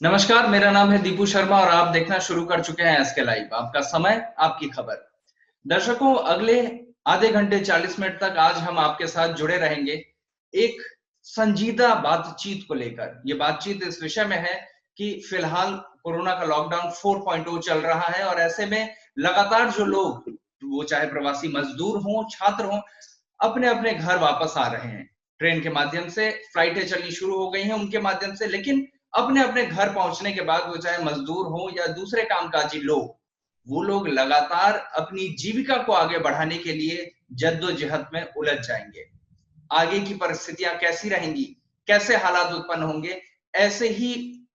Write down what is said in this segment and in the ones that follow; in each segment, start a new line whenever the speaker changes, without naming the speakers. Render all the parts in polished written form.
नमस्कार, मेरा नाम है दीपू शर्मा और आप देखना शुरू कर चुके हैं एसके लाइव। आपका समय, आपकी खबर। दर्शकों, अगले आधे घंटे 40 मिनट तक आज हम आपके साथ जुड़े रहेंगे एक संजीदा बातचीत को लेकर। ये बातचीत इस विषय में है कि फिलहाल कोरोना का लॉकडाउन 4.0 चल रहा है और ऐसे में लगातार जो लोग, वो चाहे प्रवासी मजदूर हों, छात्र हों, अपने-अपने घर वापस आ रहे हैं। ट्रेन के माध्यम से फ्लाइटें चलनी शुरू हो गई हैं उनके माध्यम से, लेकिन अपने-अपने घर पहुंचने के बाद वो चाहे मजदूर हो या दूसरे कामकाजी लोग, वो लोग लगातार अपनी जीविका को आगे बढ़ाने के लिए जद्दोजहद में उलझ जाएंगे। आगे की परिस्थितियां कैसी रहेंगी, कैसे हालात उत्पन्न होंगे, ऐसे ही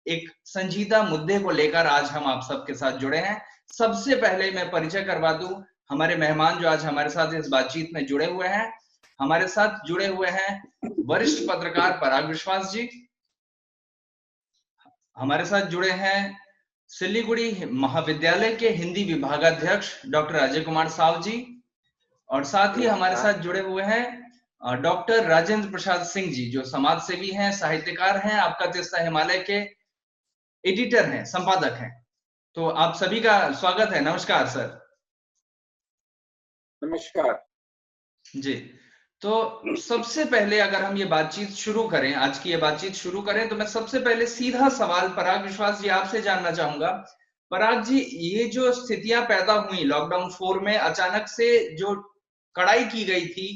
एक संजीदा मुद्दे को लेकर आज हम आप सबके साथ जुड़े हैं। सबसे पहले मैं परिचय करवा दूं हमारे मेहमान जो आज हमारे साथ इस बातचीत में जुड़े हुए हैं। हमारे साथ जुड़े हुए हैं वरिष्ठ पत्रकार पराग विश्वास जी। हमारे साथ जुड़े हैं सिलीगुड़ी महाविद्यालय के हिंदी विभागाध्यक्ष डॉक्टर अजय कुमार साव जी। और साथ ही हमारे साथ जुड़े हुए हैं डॉक्टर राजेंद्र प्रसाद सिंह जी, जो समाज सेवी हैं, साहित्यकार हैं, आपका तीस्ता हिमालय के एडिटर हैं, संपादक हैं। तो आप सभी का स्वागत है। नमस्कार सर।
नमस्कार
जी। तो सबसे पहले अगर हम ये बातचीत शुरू करें, आज की ये बातचीत शुरू करें, तो मैं सबसे पहले सीधा सवाल पराग विश्वास जी आपसे जानना चाहूंगा। पराग जी, ये जो स्थितियां पैदा हुई लॉकडाउन 4 में, अचानक से जो कड़ाई की गई थी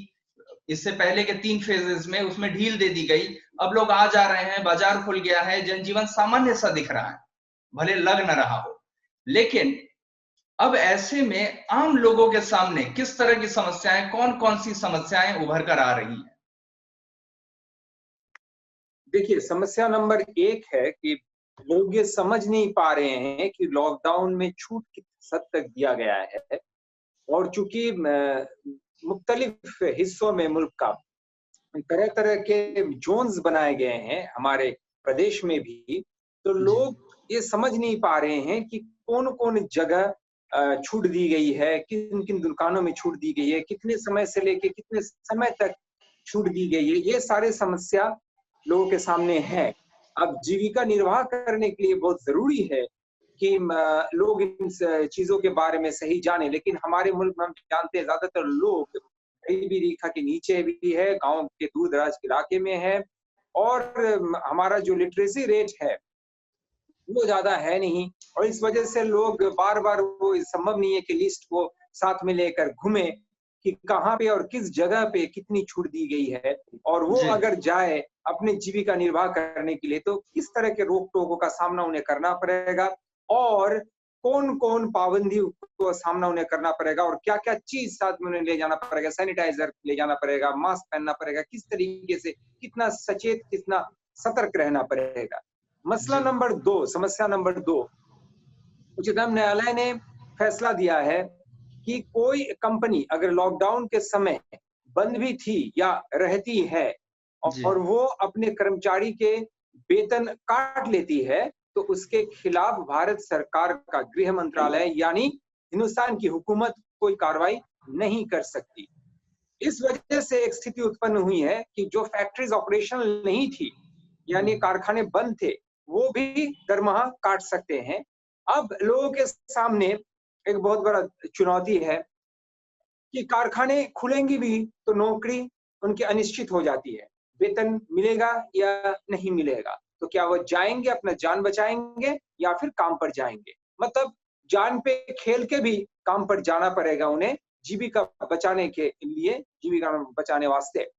इससे पहले के 3 फेजेस में, उसमें ढील दे दी गई। अब लोग आ जा रहे हैं, बाजार खुल गया है, जनजीवन सामान्य सा दिख रहा है, भले लग न रहा हो। लेकिन अब ऐसे में आम लोगों के सामने किस तरह की समस्याएं, कौन-कौन सी समस्याएं उभर कर आ रही हैं?
देखिए, समस्या नंबर 1 है कि लोग ये समझ नहीं पा रहे हैं कि लॉकडाउन में छूट किस हद तक दिया गया है। और चूंकि मुख्तलिफ हिस्सों में मुल्क का तरह-तरह के जोन्स बनाए गए हैं, हमारे प्रदेश में भी, तो
जी,
लोग ये समझ नहीं पा रहे हैं कि कौन-कौन जगह छूट दी गई है, किन-किन दुकानों में छूट दी गई है, कितने समय से लेके कितने समय तक छूट दी गई है। ये सारे समस्या लोगों के सामने है। अब जीविका निर्वाह करने के लिए बहुत ज़रूरी है कि लोग इन चीज़ों के बारे में सही जानें, लेकिन हमारे मुल्क में हम जानते हैं ज़्यादातर लोग गरीबी रेखा के नीचे भी है, गाँव के दूर-दराज के इलाके में है और हमारा जो लिटरेसी रेट है, वो ज़्यादा है नहीं और इस वजह से लोग बार-बार वो संभव नहीं है कि लिस्ट को साथ में लेकर घूमें कि कहाँ पे और किस जगह पे कितनी छूट दी गई है और वो
जी,
अगर जाए अपनी जीविका निर्वाह करने के लिए तो किस तरह के रोक-टोकों का सामना उन्हें करना पड़ेगा और कौन-कौन पाबंदी को सामना उन्हें करना पड़ेगा और क्या-क्या चीज़ साथ में उन्हें ले जाना पड़ेगा, सैनिटाइज़र ले जाना पड़ेगा, मास्क पहनना पड़ेगा, किस तरीके से, कितना सचेत, कितना सतर्क रहना पड़ेगा। मसला
जी,
नंबर 2 समस्या नंबर 2 उच्चतम न्यायालय ने फैसला दिया है कि कोई कंपनी अगर लॉकडाउन के समय बंद भी थी या रहती है
जी,
और वो अपने कर्मचारी के वेतन काट लेती है, तो उसके खिलाफ भारत सरकार का गृह मंत्रालय यानी हिंदुस्तान की हुकूमत कोई कार्रवाई नहीं कर सकती। इस वजह से एक स्थिति उत्पन्न हुई है कि जो फैक्ट्रीज ऑपरेशनल नहीं थी, यानी कारखाने बंद थे, वो भी दरमाहा काट सकते हैं। अब लोगों के सामने एक बहुत बड़ा चुनौती है कि कारखाने खुलेंगी भी तो नौकरी उनकी अनिश्चित हो जाती है। वेतन मिलेगा या नहीं मिलेगा? तो क्या वो जाएँगे, अपना जान बचाएँगे या फिर काम पर जाएँगे? मतलब जान पे खेल के भी काम पर जाना पड़ेगा उन्हें, जीविका बचाने के लिए, जीविका बचाने वास्ते।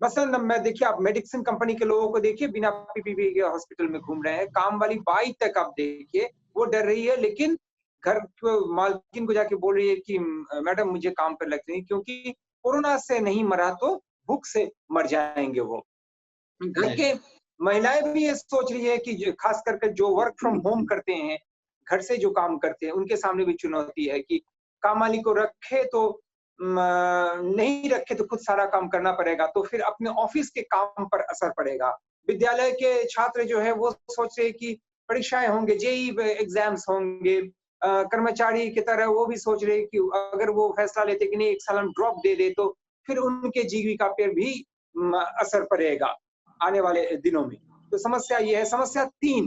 मसलन मैं देखिए आप मेडिसिन कंपनी के लोगों को देखिए बिना पीपीपी के हॉस्पिटल में घूम रहे हैं। काम वाली बाई तक आप देखिए, वो डर रही है लेकिन घर को मालकिन को जाके बोल रही है कि मैडम मुझे काम पर लग जाइए क्योंकि कोरोना से नहीं मरा तो भूख से मर जाएँगे वो। घर
जी,
के महिलाएँ भी ये सोच रही है कि ज खास करके जो वर्क फ्रॉम होम करते हैं, घर से जो काम करते हैं, उनके सामने भी चुनौती है कि काम वाली को रखे तो नहीं रखे तो खुद सारा काम करना पड़ेगा, तो फिर अपने ऑफ़िस के काम पर असर पड़ेगा। विद्यालय के छात्र जो हैं वो सोच रहे हैं कि परीक्षाएँ होंगे, जेईई एग्ज़ाम्स होंगे। कर्मचारी की तरह वो भी सोच रहे हैं कि अगर वो फैसला लेते कि नहीं 1 साल हम ड्रॉप दे दें, तो फिर उनके जीविका पे भी असर पड़ेगा। आने वाले दिनों में। तो समस्या ये है। समस्या 3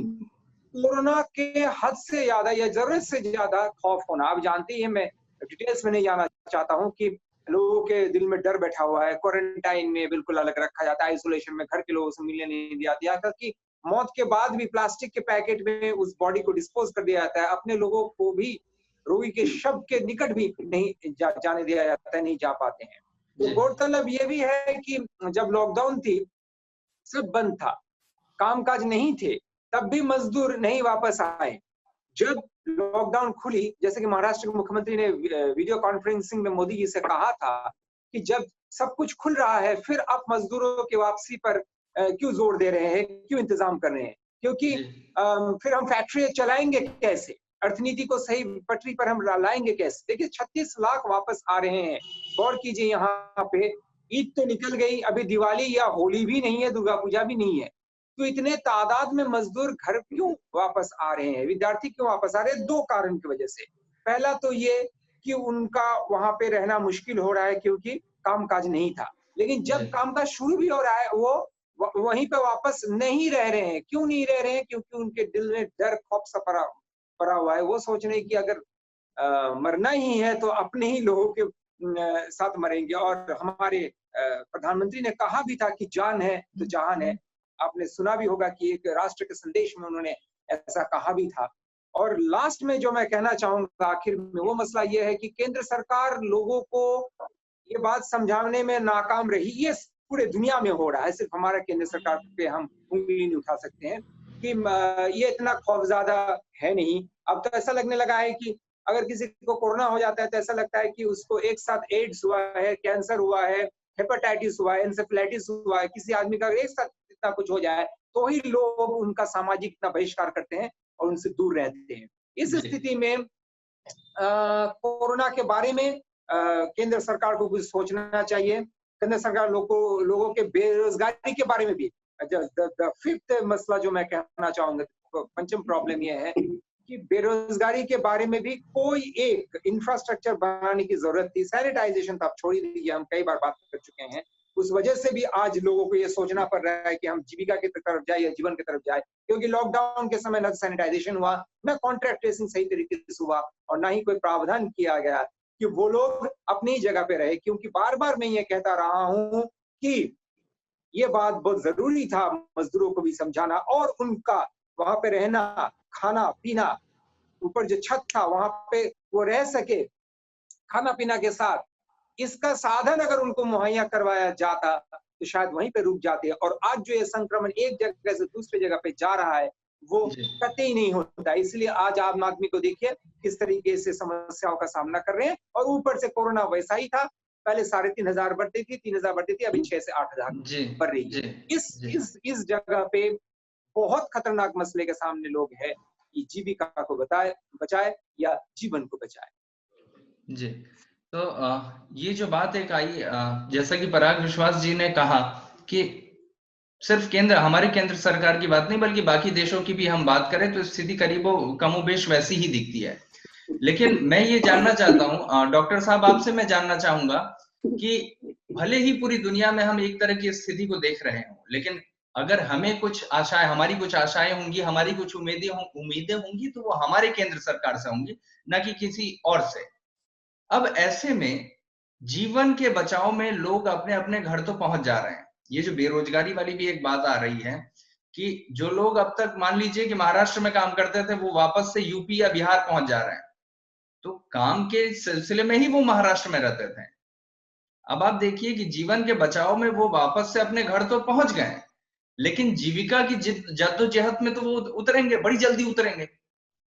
कोरोना के हद से ज्यादा या जरूरत से ज्यादा खौफ होना। आप जानते हैं, मैं डिटेल्स में नहीं जाना चाहता हूँ कि लोगों के दिल में डर बैठा हुआ है, क्वारंटाइन में बिल्कुल अलग रखा जाता है, आइसोलेशन में घर के लोगों से मिलने नहीं दिया जाता, यहाँ तक कि मौत के बाद भी प्लास्टिक के पैकेट में उस बॉडी को डिस्पोज कर दिया जाता है। अपने लोगों को भी रोगी के शव के निकट भी नहीं जाने दिया जाता है, नहीं जा पाते हैं। तो गौरतलब ये भी है कि जब लॉकडाउन थी, सब बंद था, कामकाज नहीं थे, तब भी मजदूर नहीं वापस आए। जब लॉकडाउन खुली, जैसे कि महाराष्ट्र के मुख्यमंत्री ने वीडियो कॉन्फ्रेंसिंग में मोदी जी से कहा था कि जब सब कुछ खुल रहा है, फिर आप मजदूरों की वापसी पर क्यों जोर दे रहे हैं, क्यों इंतजाम कर रहे हैं? क्योंकि फिर हम फैक्ट्री चलाएंगे कैसे? अर्थनीति को सही पटरी पर हम लाएंगे कैसे? देखिए 36 लाख वापस आ रहे हैं। गौर कीजिए, यहाँ पे ईद तो निकल गई, अभी दिवाली या होली भी नहीं है, दुर्गा पूजा भी नहीं है, तो इतने तादाद में मजदूर घर क्यों वापस आ रहे हैं, विद्यार्थी क्यों वापस आ रहे हैं? 2 कारण की वजह से। पहला तो ये कि उनका वहां पे रहना मुश्किल हो रहा है क्योंकि कामकाज नहीं था, लेकिन जब कामकाज शुरू भी हो रहा है, वो वहीं पे वापस नहीं रह रहे हैं। क्यों नहीं रह रहे हैं? क्योंकि उनके दिल में डर, खौफ सा पड़ा हुआ है। वो सोच रहे हैं कि अगर मरना ही है तो अपने ही लोगों के साथ मरेंगे। और हमारे प्रधानमंत्री ने कहा भी था कि जान है तो जहान है। आपने सुना भी होगा कि एक राष्ट्र के संदेश में उन्होंने ऐसा कहा भी था। और लास्ट में जो मैं कहना चाहूंगा आखिर में, वो मसला ये है कि केंद्र सरकार लोगों को ये बात समझाने में नाकाम रही। ये पूरे दुनिया में हो रहा है, सिर्फ हमारा केंद्र सरकार पे हम उंगली नहीं उठा सकते हैं कि ये इतना खौफज़्यादा है नहीं। अब तो ऐसा लगने लगा है कि अगर किसी को कोरोना हो जाता है तो ऐसा लगता है कि उसको एक साथ एड्स हुआ है, कैंसर हुआ है, हेपेटाइटिस हुआ है, एन्सेफेलाइटिस हुआ है। किसी आदमी का एक साथ इतना कुछ हो जाए तो ही लोग उनका सामाजिक इतना बहिष्कार करते हैं और उनसे दूर रहते हैं। इस स्थिति में कोरोना के बारे में केंद्र सरकार को कुछ सोचना चाहिए। केंद्र सरकार लोगों के बेरोजगारी के बारे में भी। द फिफ्थ मसला जो मैं कहना चाहूंगा, पंचम प्रॉब्लम ये है कि बेरोजगारी के बारे में भी कोई एक इंफ्रास्ट्रक्चर बनाने की जरूरत थी। सैनिटाइजेशन तो आप छोड़ ही दीजिए, हम कई बार बात कर चुके हैं। उस वजह से भी आज लोगों को ये सोचना पड़ रहा है कि हम जीविका की तरफ जाए या जीवन की तरफ जाए, क्योंकि लॉकडाउन के समय न सैनिटाइजेशन हुआ, न कॉन्ट्रैक्ट ट्रेसिंग सही तरीके से हुआ, और ना ही कोई प्रावधान किया गया कि वो लोग अपनी जगह पे रहे। क्योंकि बार बार मैं ये कहता रहा हूं कि ये बात बहुत जरूरी था मजदूरों को भी समझाना, और उनका वहां पे रहना, खाना पीना, ऊपर जो छत था वहां पे वो रह सके खाना पीना के साथ, इसका साधन अगर उनको मुहैया करवाया जाता तो शायद वहीं पे रुक जाते। और आज जो ये संक्रमण एक जगह से दूसरी जगह पे जा रहा है, वो कतई नहीं होता। इसलिए आज आम आदमी को देखिए किस तरीके से समस्याओं का सामना कर रहे हैं। और ऊपर से कोरोना वैसा ही था, पहले 3,500 बढ़ती थी, 3,000 बढ़ती थी, अभी 6 से 8,000 बढ़ रही है। इस जगह पे बहुत खतरनाक मसले के सामने लोग हैं कि जीविका को बचाए या जीवन को बचाए।
जी, तो ये जो बात एक आई, जैसा कि पराग विश्वास जी ने कहा कि सिर्फ हमारे केंद्र सरकार की बात नहीं बल्कि बाकी देशों की भी हम बात करें तो स्थिति करीबो कमोबेश वैसी ही दिखती है। लेकिन मैं ये जानना चाहता हूं, डॉक्टर साहब आपसे मैं जानना चाहूंगा कि भले ही पूरी दुनिया में हम एक तरह की स्थिति को देख रहे हों, लेकिन अगर हमें कुछ आशाएं, हमारी कुछ आशाएं होंगी, हमारी कुछ उम्मीदें होंगी तो वो हमारे केंद्र सरकार से होंगी, ना कि किसी और से। अब ऐसे में जीवन के बचाव में लोग अपने अपने घर तो पहुंच जा रहे हैं। ये जो बेरोजगारी वाली भी एक बात आ रही है कि जो लोग अब तक मान लीजिए कि महाराष्ट्र में काम करते थे, वो वापस से यूपी या बिहार पहुंच जा रहे हैं, तो काम के सिलसिले में ही वो महाराष्ट्र में रहते थे। अब आप देखिए कि जीवन के बचाव में वो वापस से अपने घर तो पहुंच गए, लेकिन जीविका की जद्दोजहद में तो वो उतरेंगे, बड़ी जल्दी उतरेंगे।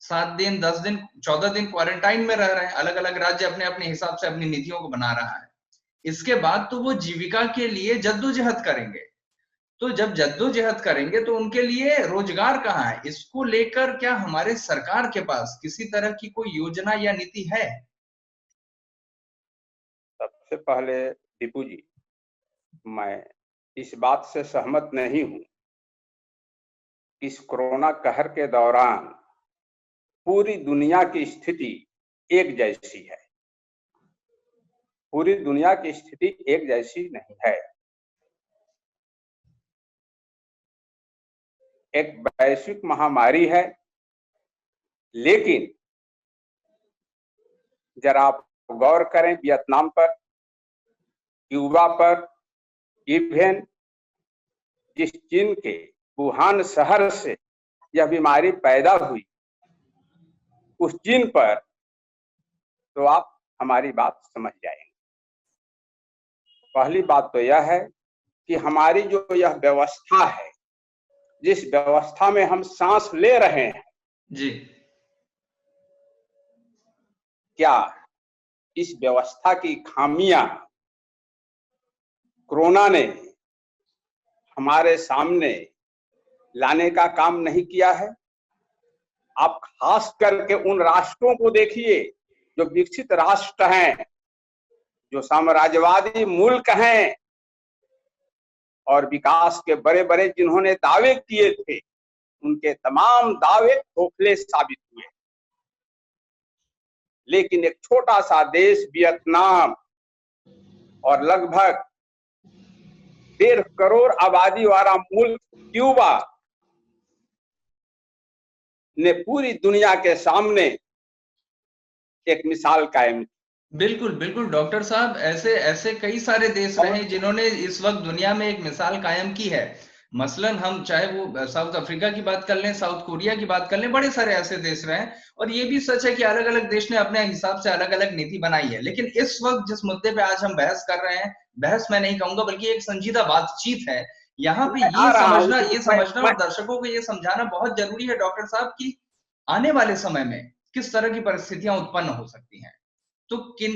7 दिन, 10 दिन, 14 दिन क्वारंटाइन में रह रहे हैं। अलग अलग राज्य अपने अपने हिसाब से अपनी नीतियों को बना रहा है। इसके बाद तो वो जीविका के लिए जद्दोजहद करेंगे। तो जब जद्दोजहद करेंगे तो उनके लिए रोजगार कहाँ है? इसको लेकर क्या हमारे सरकार के पास किसी तरह की कोई योजना या नीति है?
सबसे पहले दीपू जी, मैं इस बात से सहमत नहीं हूं। इस कोरोना कहर के दौरान पूरी दुनिया की स्थिति एक जैसी है। पूरी दुनिया की स्थिति एक जैसी नहीं है। एक वैश्विक महामारी है लेकिन जरा आप गौर करें वियतनाम पर, क्यूबा पर, इवन जिस चीन के वुहान शहर से यह बीमारी पैदा हुई, उस चीन पर, तो आप हमारी बात समझ जाएंगे। पहली बात तो यह है कि हमारी जो यह व्यवस्था है, जिस व्यवस्था में हम सांस ले रहे हैं
जी,
क्या इस व्यवस्था की खामियां कोरोना ने हमारे सामने लाने का काम नहीं किया है? आप खास करके उन राष्ट्रों को देखिए जो विकसित राष्ट्र हैं, जो साम्राज्यवादी मुल्क हैं और विकास के बड़े बड़े जिन्होंने दावे किए थे, उनके तमाम दावे खोखले साबित हुए। लेकिन एक छोटा सा देश वियतनाम और लगभग 1.5 करोड़ आबादी वाला मुल्क क्यूबा ने पूरी दुनिया के सामने एक मिसाल कायम की।
बिल्कुल बिल्कुल डॉक्टर साहब, ऐसे ऐसे कई सारे देश रहे जिन्होंने इस वक्त दुनिया में एक मिसाल कायम की है। मसलन हम चाहे वो साउथ अफ्रीका की बात कर लें, साउथ कोरिया की बात कर लें, बड़े सारे ऐसे देश रहे हैं। और ये भी सच है कि अलग अलग देश ने अपने हिसाब से अलग अलग नीति बनाई है। लेकिन इस वक्त जिस मुद्दे पे आज हम बहस कर रहे हैं, बहस मैं नहीं कहूंगा बल्कि एक संजीदा बातचीत है, यहाँ पे ये समझना और दर्शकों को ये समझाना बहुत जरूरी है डॉक्टर साहब की आने वाले समय में किस तरह की परिस्थितियां उत्पन्न हो सकती हैं। तो किन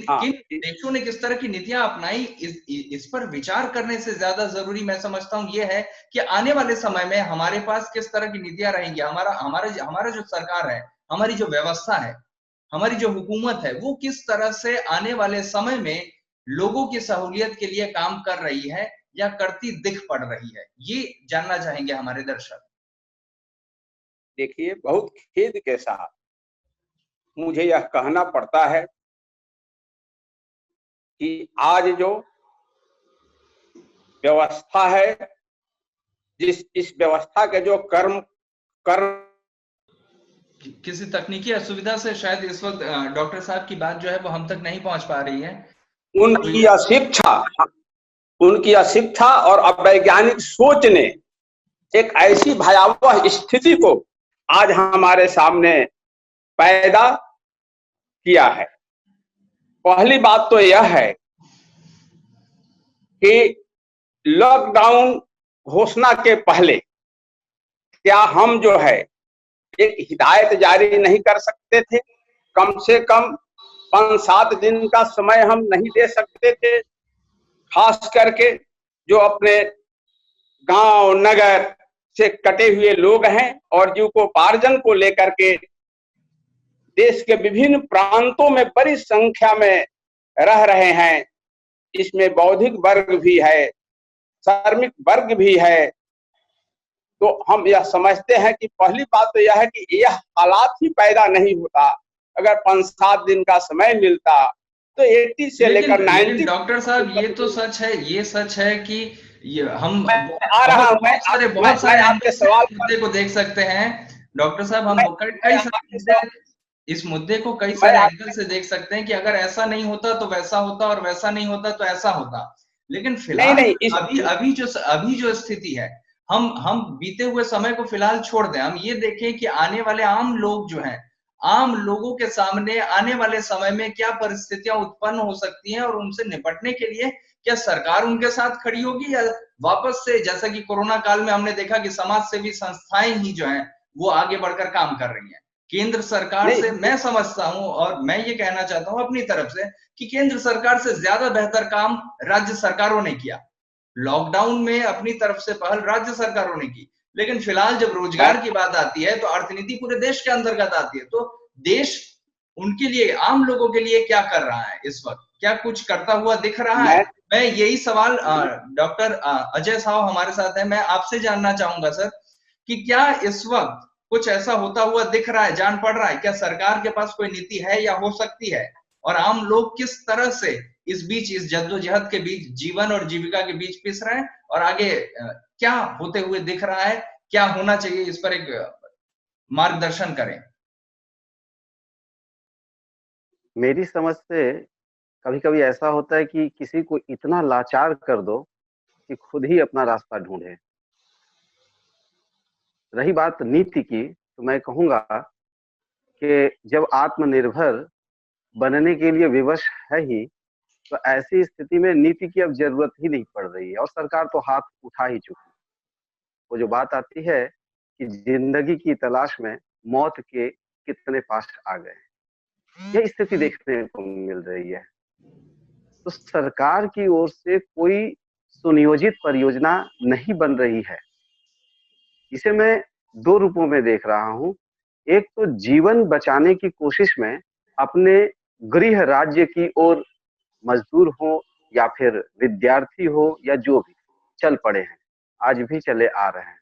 देशों ने किस तरह की नीतियां अपनाई, इस पर विचार करने से ज्यादा जरूरी मैं समझता हूं ये है कि आने वाले समय में हमारे पास किस तरह की नीतियां रहेंगी। हमारा जो सरकार है, हमारी जो व्यवस्था है, हमारी जो हुकूमत है, वो किस तरह से आने वाले समय में लोगों की सहूलियत के लिए काम कर रही है या करती दिख पड़ रही है, ये जानना चाहेंगे हमारे दर्शक।
देखिए, बहुत खेद के साथ मुझे यह कहना पड़ता है कि आज जो व्यवस्था है, इस व्यवस्था के जो कर्म
किसी तकनीकी असुविधा से शायद इस वक्त डॉक्टर साहब की बात जो है वो हम तक नहीं पहुंच पा रही है।
उनकी अशिक्षा और अवैज्ञानिक सोच ने एक ऐसी भयावह स्थिति को आज हमारे सामने पैदा किया है। पहली बात तो यह है कि लॉकडाउन घोषणा के पहले क्या हम जो है एक हिदायत जारी नहीं कर सकते थे? कम से कम 5-7 दिन का समय हम नहीं दे सकते थे? खास करके जो अपने गांव नगर से कटे हुए लोग हैं और जीविकोपार्जन को लेकर के देश के विभिन्न प्रांतों में बड़ी संख्या में रह रहे हैं, इसमें बौद्धिक वर्ग भी है, श्रमिक वर्ग भी है। तो हम यह समझते हैं कि पहली बात तो यह है कि यह हालात ही पैदा नहीं होता अगर 5-7 दिन का समय मिलता तो 80 से लेकर 90।
डॉक्टर साहब, ये तो सच है, ये सच है कि हम
बहुत सारे आपके सवाल
को देख सकते हैं डॉक्टर साहब। हम कई सारे इस मुद्दे को कई सारे एंगल से देख सकते हैं कि अगर ऐसा नहीं होता तो वैसा होता और वैसा नहीं होता तो ऐसा होता। लेकिन फिलहाल अभी जो स्थिति है, हम बीते हुए समय को फिलहाल छोड़ दें, हम ये देखें कि आने वाले आम लोग जो हैं, आम लोगों के सामने आने वाले समय में क्या परिस्थितियां उत्पन्न हो सकती हैं और उनसे निपटने के लिए क्या सरकार उनके साथ खड़ी होगी या वापस से जैसा कि कोरोना काल में हमने देखा कि समाज सेवी संस्थाएं ही जो हैं वो आगे बढ़कर काम कर रही हैं। केंद्र सरकार से मैं समझता हूं और मैं ये कहना चाहता हूं अपनी तरफ से कि केंद्र सरकार से ज्यादा बेहतर काम राज्य सरकारों ने किया। लॉकडाउन में अपनी तरफ से पहल राज्य सरकारों ने की, लेकिन फिलहाल जब रोजगार की बात आती है तो अर्थनीति पूरे देश के अंतर्गत आती है। तो देश उनके लिए, आम लोगों के लिए क्या कर रहा है इस वक्त? क्या कुछ करता हुआ दिख रहा है? मैं यही सवाल, डॉक्टर अजय साहू हमारे साथ है, मैं आपसे जानना चाहूंगा सर कि क्या इस वक्त कुछ ऐसा होता हुआ दिख रहा है, जान पड़ रहा है? क्या सरकार के पास कोई नीति है या हो सकती है? और आम लोग किस तरह से इस बीच, इस जद्दोजहद के बीच, जीवन और जीविका के बीच पिस रहे हैं और आगे क्या होते हुए दिख रहा है, क्या होना चाहिए, इस पर एक मार्गदर्शन करें।
मेरी समझ से कभी कभी ऐसा होता है कि किसी को इतना लाचार कर दो कि खुद ही अपना रास्ता ढूंढे। रही बात नीति की, तो मैं कहूंगा कि जब आत्मनिर्भर बनने के लिए विवश है ही, तो ऐसी स्थिति में नीति की अब जरूरत ही नहीं पड़ रही है, और सरकार तो हाथ उठा ही चुकी। वो जो बात आती है कि जिंदगी की तलाश में मौत के कितने पास आ गए, यह स्थिति देखने को मिल रही है। तो सरकार की ओर से कोई सुनियोजित परियोजना नहीं बन रही है। इसे मैं दो रूपों में देख रहा हूँ। एक तो जीवन बचाने की कोशिश में अपने गृह राज्य की ओर मजदूर हो या फिर विद्यार्थी हो या जो भी चल पड़े हैं, आज भी चले आ रहे हैं,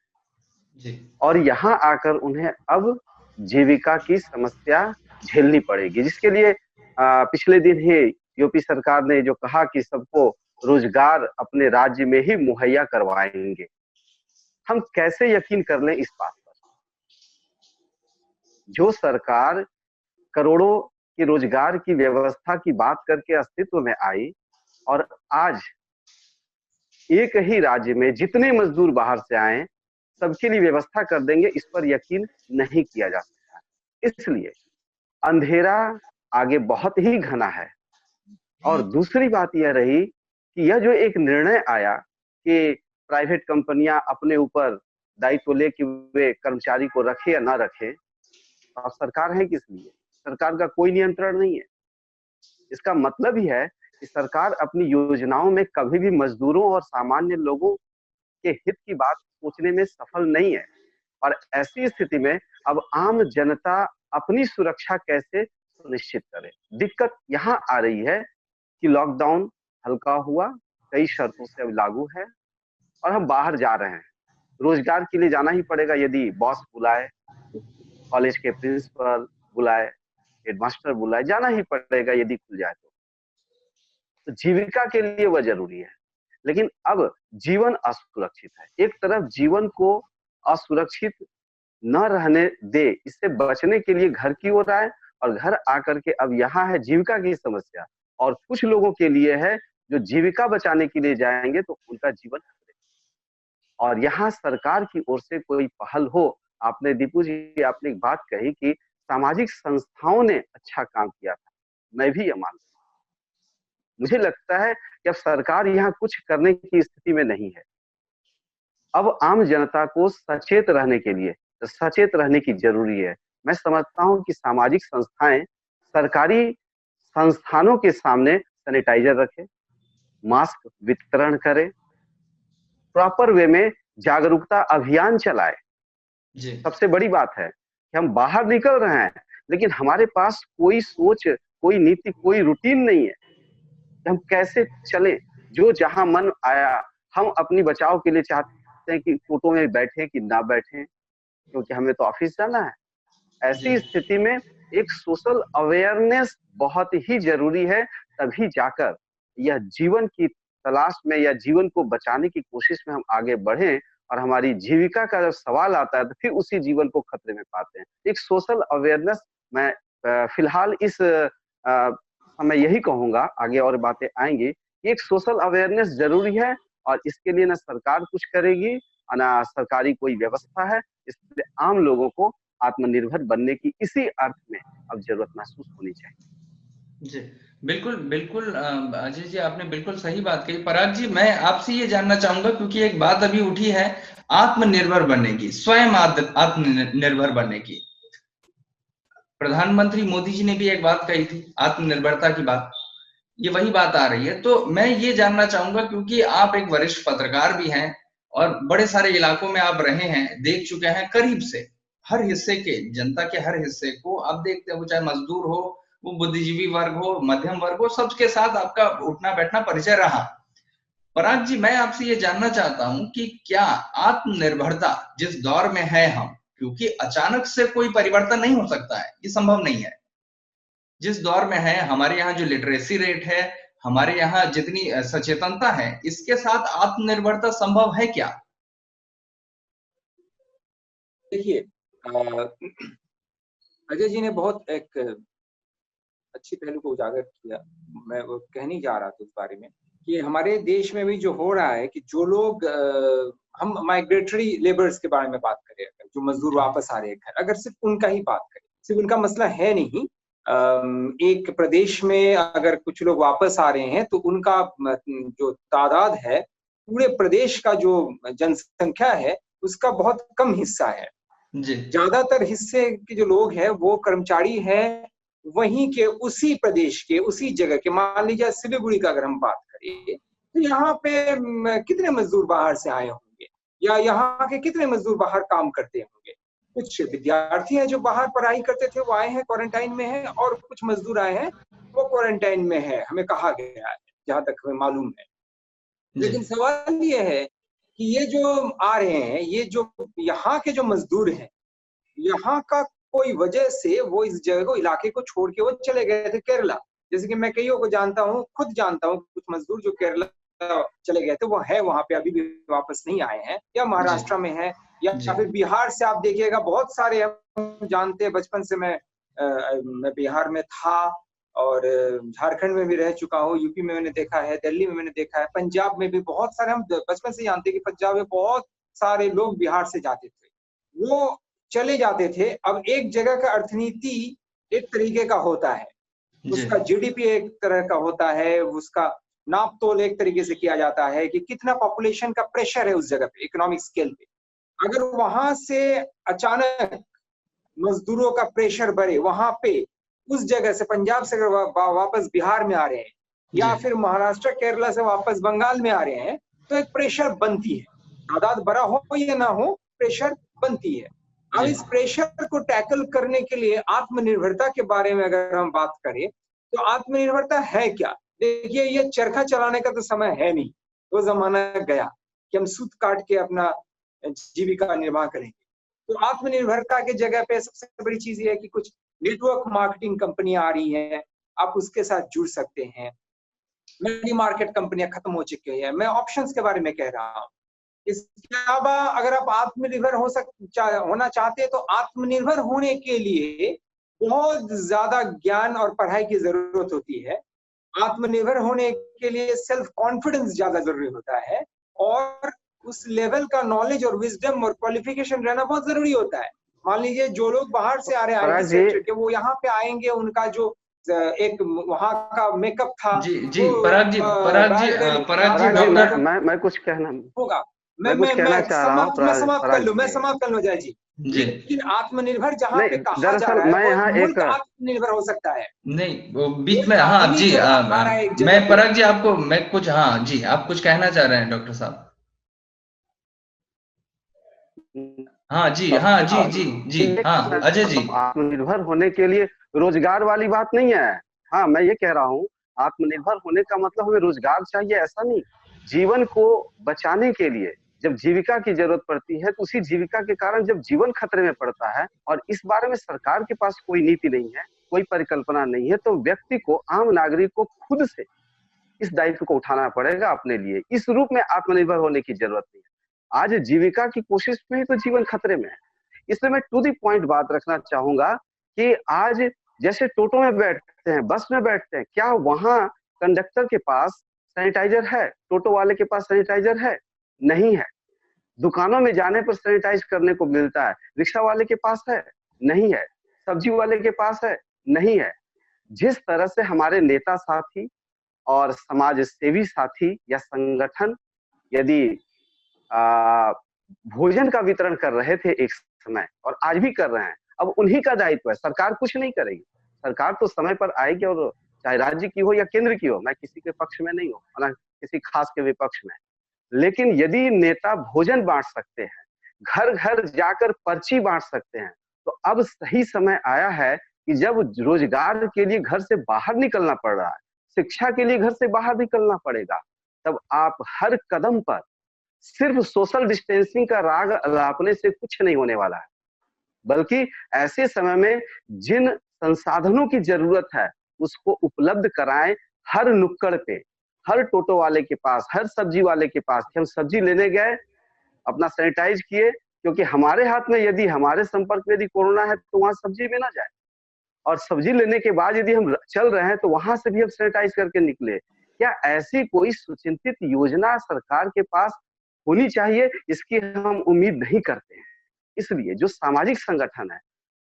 जी
और यहाँ आकर उन्हें अब जीविका की समस्या झेलनी पड़ेगी, जिसके लिए पिछले दिन ही यूपी सरकार ने जो कहा कि सबको रोजगार अपने राज्य में ही मुहैया करवाएंगे। हम कैसे यकीन कर लें इस बात पर? जो सरकार करोड़ों की रोजगार की व्यवस्था की बात करके अस्तित्व में आई, और आज एक ही राज्य में जितने मजदूर बाहर से आए सबके लिए व्यवस्था कर देंगे, इस पर यकीन नहीं किया जा सकता। इसलिए अंधेरा आगे बहुत ही घना है। और दूसरी बात यह रही कि यह जो एक निर्णय आया कि प्राइवेट कंपनियां अपने ऊपर दायित्व ले कि वे कर्मचारी को रखे या ना रखे, अब सरकार है किस लिए? सरकार का कोई नियंत्रण नहीं है। इसका मतलब ही है कि सरकार अपनी योजनाओं में कभी भी मजदूरों और सामान्य लोगों के हित की बात सोचने में सफल नहीं है। और ऐसी स्थिति में अब आम जनता अपनी सुरक्षा कैसे सुनिश्चित करे? दिक्कत यहाँ आ रही है कि लॉकडाउन हल्का हुआ, कई शर्तों से अब लागू है, और हम बाहर जा रहे हैं। रोजगार के लिए जाना ही पड़ेगा, यदि बॉस बुलाए, कॉलेज के प्रिंसिपल बुलाए, हेडमास्टर बुलाए, जाना ही पड़ेगा यदि खुल जाए तो जीविका के लिए वह जरूरी है। लेकिन अब जीवन असुरक्षित है। एक तरफ जीवन को असुरक्षित न रहने दे, इससे बचने के लिए घर की ओर आए, और घर आकर के अब यहाँ है जीविका की समस्या, और कुछ लोगों के लिए है जो जीविका बचाने के लिए जाएंगे तो उनका जीवन खतरे में। और यहाँ सरकार की ओर से कोई पहल हो। आपने दीपू जी, आपने एक बात कही कि सामाजिक संस्थाओं ने अच्छा काम किया था, मैं भी ये मानता हूँ। मुझे लगता है कि अब सरकार यहाँ कुछ करने की स्थिति में नहीं है। अब आम जनता को सचेत रहने के लिए सचेत रहने की जरूरी है। मैं समझता हूँ कि सामाजिक संस्थाएं सरकारी संस्थानों के सामने सैनिटाइजर रखे, मास्क वितरण करे, प्रॉपर वे में जागरूकता अभियान चलाए।
जी
सबसे बड़ी बात है कि हम बाहर निकल रहे हैं, लेकिन हमारे पास कोई सोच, कोई नीति, कोई रूटीन नहीं है कि हम कैसे चलें। जो जहां मन आया, हम अपनी बचाव के लिए चाहते हैं कि टोटो में बैठे कि ना बैठे, क्योंकि हमें तो ऑफिस जाना है।
जी
ऐसी स्थिति में एक सोशल अवेयरनेस बहुत ही जरूरी है, तभी जाकर यह जीवन की तलाश में या जीवन को बचाने की कोशिश में हम आगे बढ़ें। और हमारी जीविका का जब सवाल आता है तो फिर उसी जीवन को खतरे में पाते हैं। एक सोशल अवेयरनेस, मैं फिलहाल इस समय यही कहूंगा, आगे और बातें आएंगी। एक सोशल अवेयरनेस जरूरी है, और इसके लिए ना सरकार कुछ करेगी और ना सरकारी कोई व्यवस्था है। इसलिए आम लोगों को आत्मनिर्भर बनने की इसी अर्थ में अब जरूरत महसूस होनी चाहिए।
जी बिल्कुल बिल्कुल अजय जी, आपने बिल्कुल सही बात कही। पराग जी, मैं आपसे ये जानना चाहूंगा, क्योंकि एक बात अभी उठी है आत्मनिर्भर बनने की, स्वयं आत्मनिर्भर बनने की। प्रधानमंत्री मोदी जी ने भी एक बात कही थी, आत्मनिर्भरता की बात। ये वही बात आ रही है। तो मैं ये जानना चाहूंगा, क्योंकि आप एक वरिष्ठ पत्रकार भी हैं और बड़े सारे इलाकों में आप रहे हैं, देख चुके हैं करीब से, हर हिस्से के, जनता के हर हिस्से को आप देखते हो, चाहे मजदूर हो, वो बुद्धिजीवी वर्ग हो, मध्यम वर्ग हो, सबके साथ आपका उठना बैठना परिचय रहा। पराग जी, मैं आपसे ये जानना चाहता हूं कि क्या आत्मनिर्भरता जिस दौर में है हम, क्योंकि अचानक से कोई परिवर्तन नहीं हो सकता है, ये संभव नहीं है, जिस दौर में है, हमारे यहाँ जो लिटरेसी रेट है, हमारे यहाँ जितनी सचेतनता है, इसके साथ आत्मनिर्भरता संभव है क्या?
देखिए, अजय जी ने बहुत एक अच्छी पहलू को उजागर किया। मैं वो कहने जा रहा था उस बारे में कि हमारे देश में भी जो हो रहा है कि जो लोग हम माइग्रेटरी लेबर्स के बारे में बात करें, जो मजदूर वापस आ रहे हैं घर, अगर सिर्फ उनका ही बात करें, सिर्फ उनका मसला है नहीं। एक प्रदेश में अगर कुछ लोग वापस आ रहे हैं तो उनका जो तादाद है, पूरे प्रदेश का जो जनसंख्या है उसका बहुत कम हिस्सा है।
जी
ज्यादातर हिस्से के जो लोग हैं वो कर्मचारी हैं वहीं के, उसी प्रदेश के, उसी जगह के। मान लीजिए सिलीगुड़ी का अगर हम बात करें तो यहाँ पे कितने मजदूर बाहर से आए होंगे, या यहाँ के कितने मजदूर बाहर काम करते होंगे। कुछ विद्यार्थी हैं जो बाहर पढ़ाई करते थे, वो आए हैं, क्वारंटाइन में हैं, और कुछ मजदूर आए हैं वो क्वारंटाइन में है, हमें कहा गया है, जहां तक हमें मालूम है। लेकिन सवाल ये है कि ये जो आ रहे हैं, ये जो यहाँ के जो मजदूर हैं, यहाँ का कोई वजह से वो इस जगह को, इलाके को छोड़ के वो चले गए थे केरला। जैसे कि मैं कईयों को जानता हूँ, खुद जानता हूँ कुछ मजदूर जो केरला चले गए थे, वो है वहां पे, अभी भी वापस नहीं आए हैं, या महाराष्ट्र में है, या फिर बिहार से आप देखिएगा बहुत सारे हम जानते हैं। बचपन से मैं बिहार में था, और झारखंड में भी रह चुका हूँ, यूपी में मैंने देखा है, दिल्ली में मैंने देखा है, पंजाब में भी बहुत सारे, हम बचपन से जानते हैं कि पंजाब में बहुत सारे लोग बिहार से जाते थे, वो चले जाते थे। अब एक जगह का अर्थनीति एक तरीके का होता है, उसका जीडीपी एक तरह का होता है, उसका नाप तोल एक तरीके से किया जाता है कि कितना पॉपुलेशन का प्रेशर है उस जगह पे, इकोनॉमिक स्केल पे। अगर वहां से अचानक मजदूरों का प्रेशर बढ़े, वहां पे उस जगह से, पंजाब से वापस बिहार में आ रहे हैं, या फिर महाराष्ट्र केरला से वापस बंगाल में आ रहे हैं, तो एक प्रेशर बनती है। तादाद बड़ा हो या ना हो, प्रेशर बनती है। अब इस प्रेशर को टैकल करने के लिए आत्मनिर्भरता के बारे में अगर हम बात करें तो आत्मनिर्भरता है क्या? देखिए, ये चरखा चलाने का तो समय है नहीं, वो जमाना गया कि हम सूत काट के अपना जीविका निर्वाह करेंगे। तो आत्मनिर्भरता की जगह पे सबसे बड़ी चीज ये है कि कुछ नेटवर्क मार्केटिंग कंपनियां आ रही हैं, आप उसके साथ जुड़ सकते हैं। मनी मार्केट कंपनियां खत्म हो चुकी है, मैं ऑप्शंस के बारे में कह रहा हूँ। इसके अलावा अगर आप आत्मनिर्भर होना चाहते हैं तो आत्मनिर्भर होने के लिए बहुत ज्यादा ज्ञान और पढ़ाई की जरूरत होती है। आत्मनिर्भर होने के लिए सेल्फ कॉन्फिडेंस ज्यादा जरूरी होता है, और उस लेवल का नॉलेज और विजडम और क्वालिफिकेशन रहना बहुत जरूरी होता है। मान लीजिए जो लोग बाहर से आ रहे हैं आईटी सेक्टर के, वो यहाँ पे आएंगे, उनका जो एक वहाँ का मेकअप था,
जी पराग जी डॉक्टर,
मैं कुछ कहना
होगा,
मैं कुछ कहना चाह रहा हूँ।
मैं समाप्त कर लूं जय जी। लेकिन आत्मनिर्भर जहाँ पे कहा जा रहा है, वो मुल्क आत्मनिर्भर हो सकता है।
नहीं, वो बीच में, हाँ जी, मैं पराग जी आपको, मैं कुछ, हाँ जी, आप कुछ कहना चाह रहे हैं डॉक्टर साहब? हाँ जी हाँ अजय जी।
आत्मनिर्भर होने के लिए रोजगार वाली बात नहीं है। हाँ, मैं ये कह रहा हूँ, आत्मनिर्भर होने का मतलब हमें रोजगार चाहिए ऐसा नहीं। जीवन को बचाने के लिए जब जीविका की जरूरत पड़ती है, तो उसी जीविका के कारण जब जीवन खतरे में पड़ता है और इस बारे में सरकार के पास कोई नीति नहीं है, कोई परिकल्पना नहीं है, तो व्यक्ति को, आम नागरिक को खुद से इस दायित्व को उठाना पड़ेगा अपने लिए। इस रूप में आत्मनिर्भर होने की जरूरत नहीं है। आज जीविका की कोशिश में ही तो जीवन खतरे में है। इसलिए मैं टू द पॉइंट बात रखना चाहूंगा कि आज जैसे टोटो में बैठते हैं, बस में बैठते हैं, क्या वहां कंडक्टर के पास सैनिटाइजर है? टोटो वाले के पास सैनिटाइजर है? नहीं है। दुकानों में जाने पर सैनिटाइज करने को मिलता है, रिक्शा वाले के पास है? नहीं है। सब्जी वाले के पास है? नहीं है। जिस तरह से हमारे नेता साथी और समाज सेवी साथी या संगठन यदि भोजन का वितरण कर रहे थे एक समय, और आज भी कर रहे हैं, अब उन्हीं का दायित्व है। सरकार कुछ नहीं करेगी। सरकार तो समय पर आएगी, और चाहे राज्य की हो या केंद्र की हो, मैं किसी के पक्ष में नहीं हूँ, ना किसी खास के विपक्ष में। लेकिन यदि नेता भोजन बांट सकते हैं, घर घर जाकर पर्ची बांट सकते हैं, तो अब सही समय आया है कि जब रोजगार के लिए घर से बाहर निकलना पड़ रहा है, शिक्षा के लिए घर से बाहर निकलना पड़ेगा, तब आप हर कदम पर सिर्फ सोशल डिस्टेंसिंग का राग अलापने से कुछ नहीं होने वाला है। बल्कि ऐसे समय में जिन संसाधनों की जरूरत है उसको उपलब्ध कराएं, हर नुक्कड़ पे, हर टोटो वाले के पास, हर सब्जी वाले के पास। हम सब्जी लेने गए, अपना सैनिटाइज किए, क्योंकि हमारे हाथ में यदि, हमारे संपर्क में यदि कोरोना है तो वहां सब्जी में ना जाए। और सब्जी लेने के बाद यदि हम चल रहे हैं तो वहां से भी हम सैनिटाइज करके निकले। क्या ऐसी कोई सुचिंतित योजना सरकार के पास होनी चाहिए? इसकी हम उम्मीद नहीं करते हैं। इसलिए जो सामाजिक संगठन है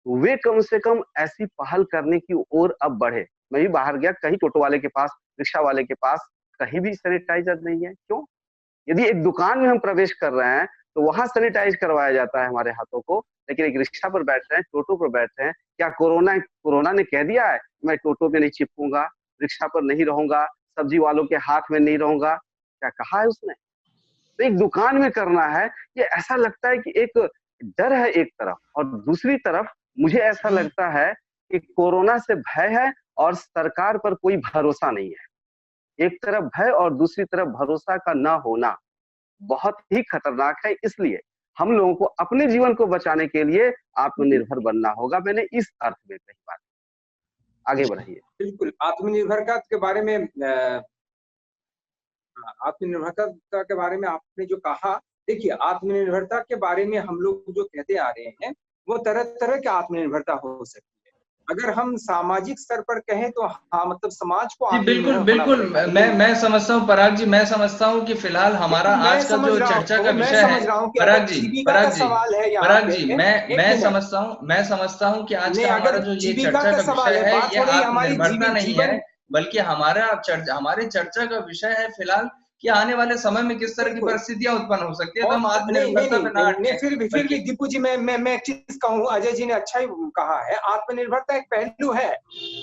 वे कम से कम ऐसी पहल करने की ओर अब बढ़े। मैं भी बाहर गया, कहीं टोटो वाले के पास, रिक्शा वाले के पास कहीं भी सैनिटाइजर नहीं है। क्यों? यदि एक दुकान में हम प्रवेश कर रहे हैं तो वहां सैनिटाइज करवाया जाता है हमारे हाथों को, लेकिन एक रिक्शा पर बैठ रहे हैं, टोटो पर बैठ रहे हैं, क्या कोरोना ने कह दिया है मैं टोटो में नहीं चिपकूंगा, रिक्शा पर नहीं रहूंगा, सब्जी वालों के हाथ में नहीं रहूंगा? क्या कहा है उसने? तो एक दुकान में करना है, ये ऐसा लगता है कि एक डर है एक तरफ, और दूसरी तरफ मुझे ऐसा लगता है कि कोरोना से भय है और सरकार पर कोई भरोसा नहीं है। एक तरफ भय और दूसरी तरफ भरोसा का ना होना बहुत ही खतरनाक है। इसलिए हम लोगों को अपने जीवन को बचाने के लिए आत्मनिर्भर बनना होगा। मैंने इस अर्थ में कही बात। आगे बढ़िए।
बिल्कुल, आत्मनिर्भरता के बारे में आत्मनिर्भरता के बारे में आपने जो कहा, देखिए आत्मनिर्भरता के बारे में हम लोग जो कहते आ रहे हैं वो तरह तरह की आत्मनिर्भरता हो सकती है। अगर हम सामाजिक स्तर पर कहें तो हाँ, मतलब समाज को
जी बिल्कुल बिल्कुल, मैं समझता हूँ पराग जी, मैं समझता हूँ कि फिलहाल हमारा आज का जो चर्चा का विषय है, पराग जी मैं समझता हूँ कि आज का हमारा जो ये चर्चा का विषय है ये आत्मनिर्भरता नहीं है, बल्कि हमारे चर्चा का विषय है फिलहाल कि आने वाले समय में किस तरह की परिस्थितियां उत्पन्न हो सकती है। तो हम आत्मनिर्भरता पे ना
फिर भी दीपू जी, मैं एक चीज कहूँ, अजय जी ने अच्छा ही कहा है, आत्मनिर्भरता एक पहलू है,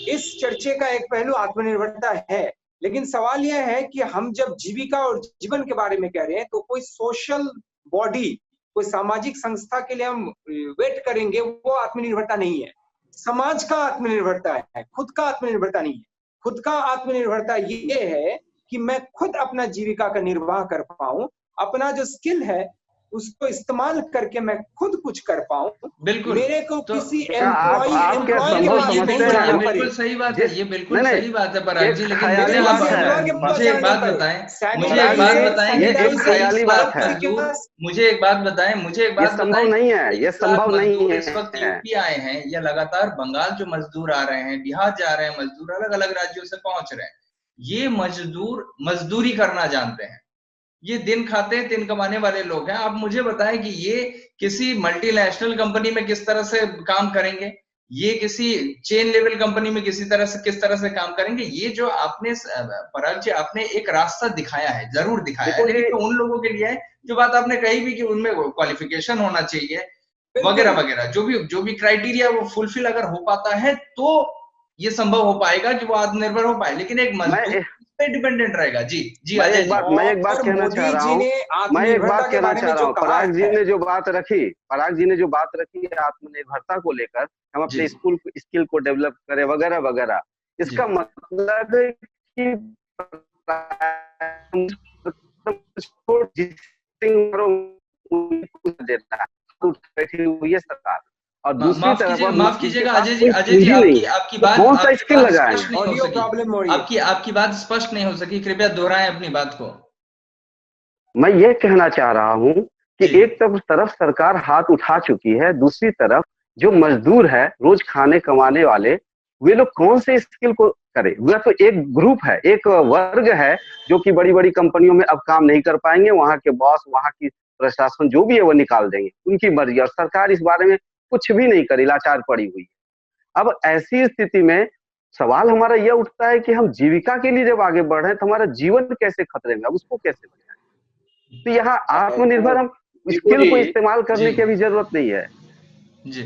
इस चर्चे का एक पहलू आत्मनिर्भरता है। लेकिन सवाल यह है कि हम जब जीविका और जीवन के बारे में कह रहे हैं तो कोई सोशल बॉडी, कोई सामाजिक संस्था के लिए हम वेट करेंगे, वो आत्मनिर्भरता नहीं है। समाज का आत्मनिर्भरता है, खुद का आत्मनिर्भरता नहीं है। खुद का आत्मनिर्भरता ये है कि मैं खुद अपना जीविका का निर्वाह कर पाऊं, अपना जो स्किल है उसको इस्तेमाल करके मैं खुद कुछ कर पाऊं।
बिल्कुल,
मेरे को
तो
किसी
बिल्कुल सही बात है, ये बिल्कुल सही बात है पराग जी, लेकिन मुझे एक बात बताएं, मुझे एक बात
संभव नहीं है, ये संभव नहीं है।
इस वक्त यूपी आए हैं या लगातार बंगाल जो मजदूर आ रहे हैं, बिहार जा रहे हैं मजदूर, अलग अलग राज्यों से पहुंच रहे हैं, ये मजदूर मजदूरी करना जानते हैं, ये दिन खाते हैं दिन कमाने वाले लोग हैं। आप मुझे बताएं कि ये किसी मल्टीनेशनल कंपनी में किस तरह से काम करेंगे, ये किसी चेन लेवल कंपनी में किस तरह से काम करेंगे? ये जो आपने पराग जी आपने एक रास्ता दिखाया है, जरूर दिखाया है, लेकिन उन लोगों के लिए है जो बात आपने कही भी कि उनमें क्वालिफिकेशन होना चाहिए वगैरह वगैरह, जो भी क्राइटेरिया वो फुलफिल अगर हो पाता है तो ये संभव हो पाएगा कि वो आत्मनिर्भर हो पाए, लेकिन एक मजदूर पे डिपेंडेंट रहेगा। जी
मैं एक बात कहना चाह रहा हूँ, पराग जी ने जो बात रखी आत्मनिर्भरता को लेकर, हम अपने स्किल को डेवलप करें वगैरह वगैरह, इसका मतलब है कि बैठी हुई है सरकार, और दूसरी तरफ
माफ कीजिएगा अजय जी आपकी बात
कौन सा स्किल लगाए,
आपकी बात स्पष्ट नहीं हो सकी, कृपया दोहराएं अपनी बात को।
मैं ये कहना चाह रहा हूँ कि एक तरफ सरकार हाथ उठा चुकी है, दूसरी तरफ जो मजदूर है रोज खाने कमाने वाले, वे लोग कौन से स्किल को करे? वह तो एक ग्रुप है, एक वर्ग है जो कि बड़ी बड़ी कंपनियों में अब काम नहीं कर पाएंगे, वहां के बॉस, वहां की प्रशासन जो भी है वो निकाल देंगे, उनकी मर्जी, और सरकार इस बारे में कुछ भी नहीं करी, लाचार पड़ी हुई। अब ऐसी स्थिति में सवाल हमारा यह उठता है कि हम जीविका के लिए जब आगे बढ़ रहे हैं तो हमारा जीवन कैसे खतरे में, अब उसको कैसे बचाएं? तो यहाँ आत्मनिर्भर हम स्किल को इस्तेमाल करने की अभी जरूरत नहीं है।
जी,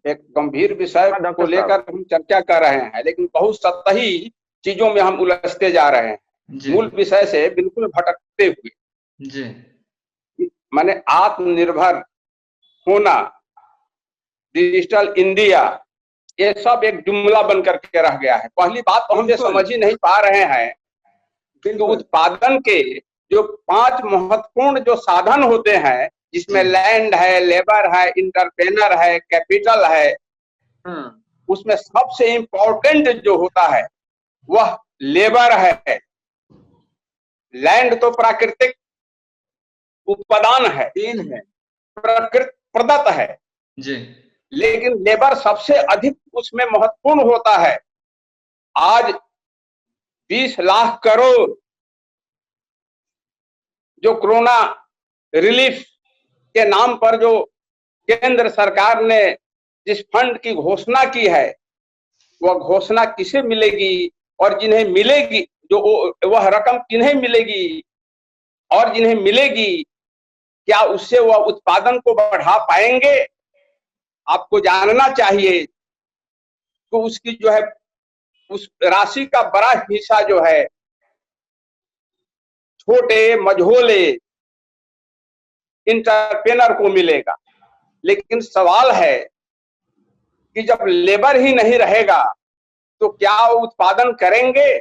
एक गंभीर विषय को लेकर हम चर्चा कर रहे हैं, लेकिन बहुत सतही चीजों में हम उलझते जा रहे हैं, मूल विषय से बिल्कुल भटकते हुए।
जी,
माने आत्मनिर्भर होना, डिजिटल इंडिया, ये सब एक जुमला बनकर के रह गया है। पहली बात तो हम ये समझ ही नहीं पा रहे हैं कि उत्पादन के जो 5 महत्वपूर्ण जो साधन होते हैं, जिसमें लैंड है, लेबर है, इंटरप्रेनर है, कैपिटल है, उसमें सबसे इंपॉर्टेंट जो होता है वह लेबर है। लैंड तो प्राकृतिक उत्पादन है, प्रकृति प्रदत्त है,
जी,
लेकिन लेबर सबसे अधिक उसमें महत्वपूर्ण होता है। आज 20 लाख करोड़ जो कोरोना रिलीफ के नाम पर जो केंद्र सरकार ने जिस फंड की घोषणा की है, वह घोषणा किसे मिलेगी और जिन्हें मिलेगी, जो वह रकम किन्हें मिलेगी और जिन्हें मिलेगी, क्या उससे वह उत्पादन को बढ़ा पाएंगे? आपको जानना चाहिए। तो उसकी जो है उस राशि का बड़ा हिस्सा जो है छोटे मझोले इंटरप्रेनर को मिलेगा। लेकिन सवाल है कि जब लेबर ही नहीं रहेगा तो क्या वो उत्पादन करेंगे?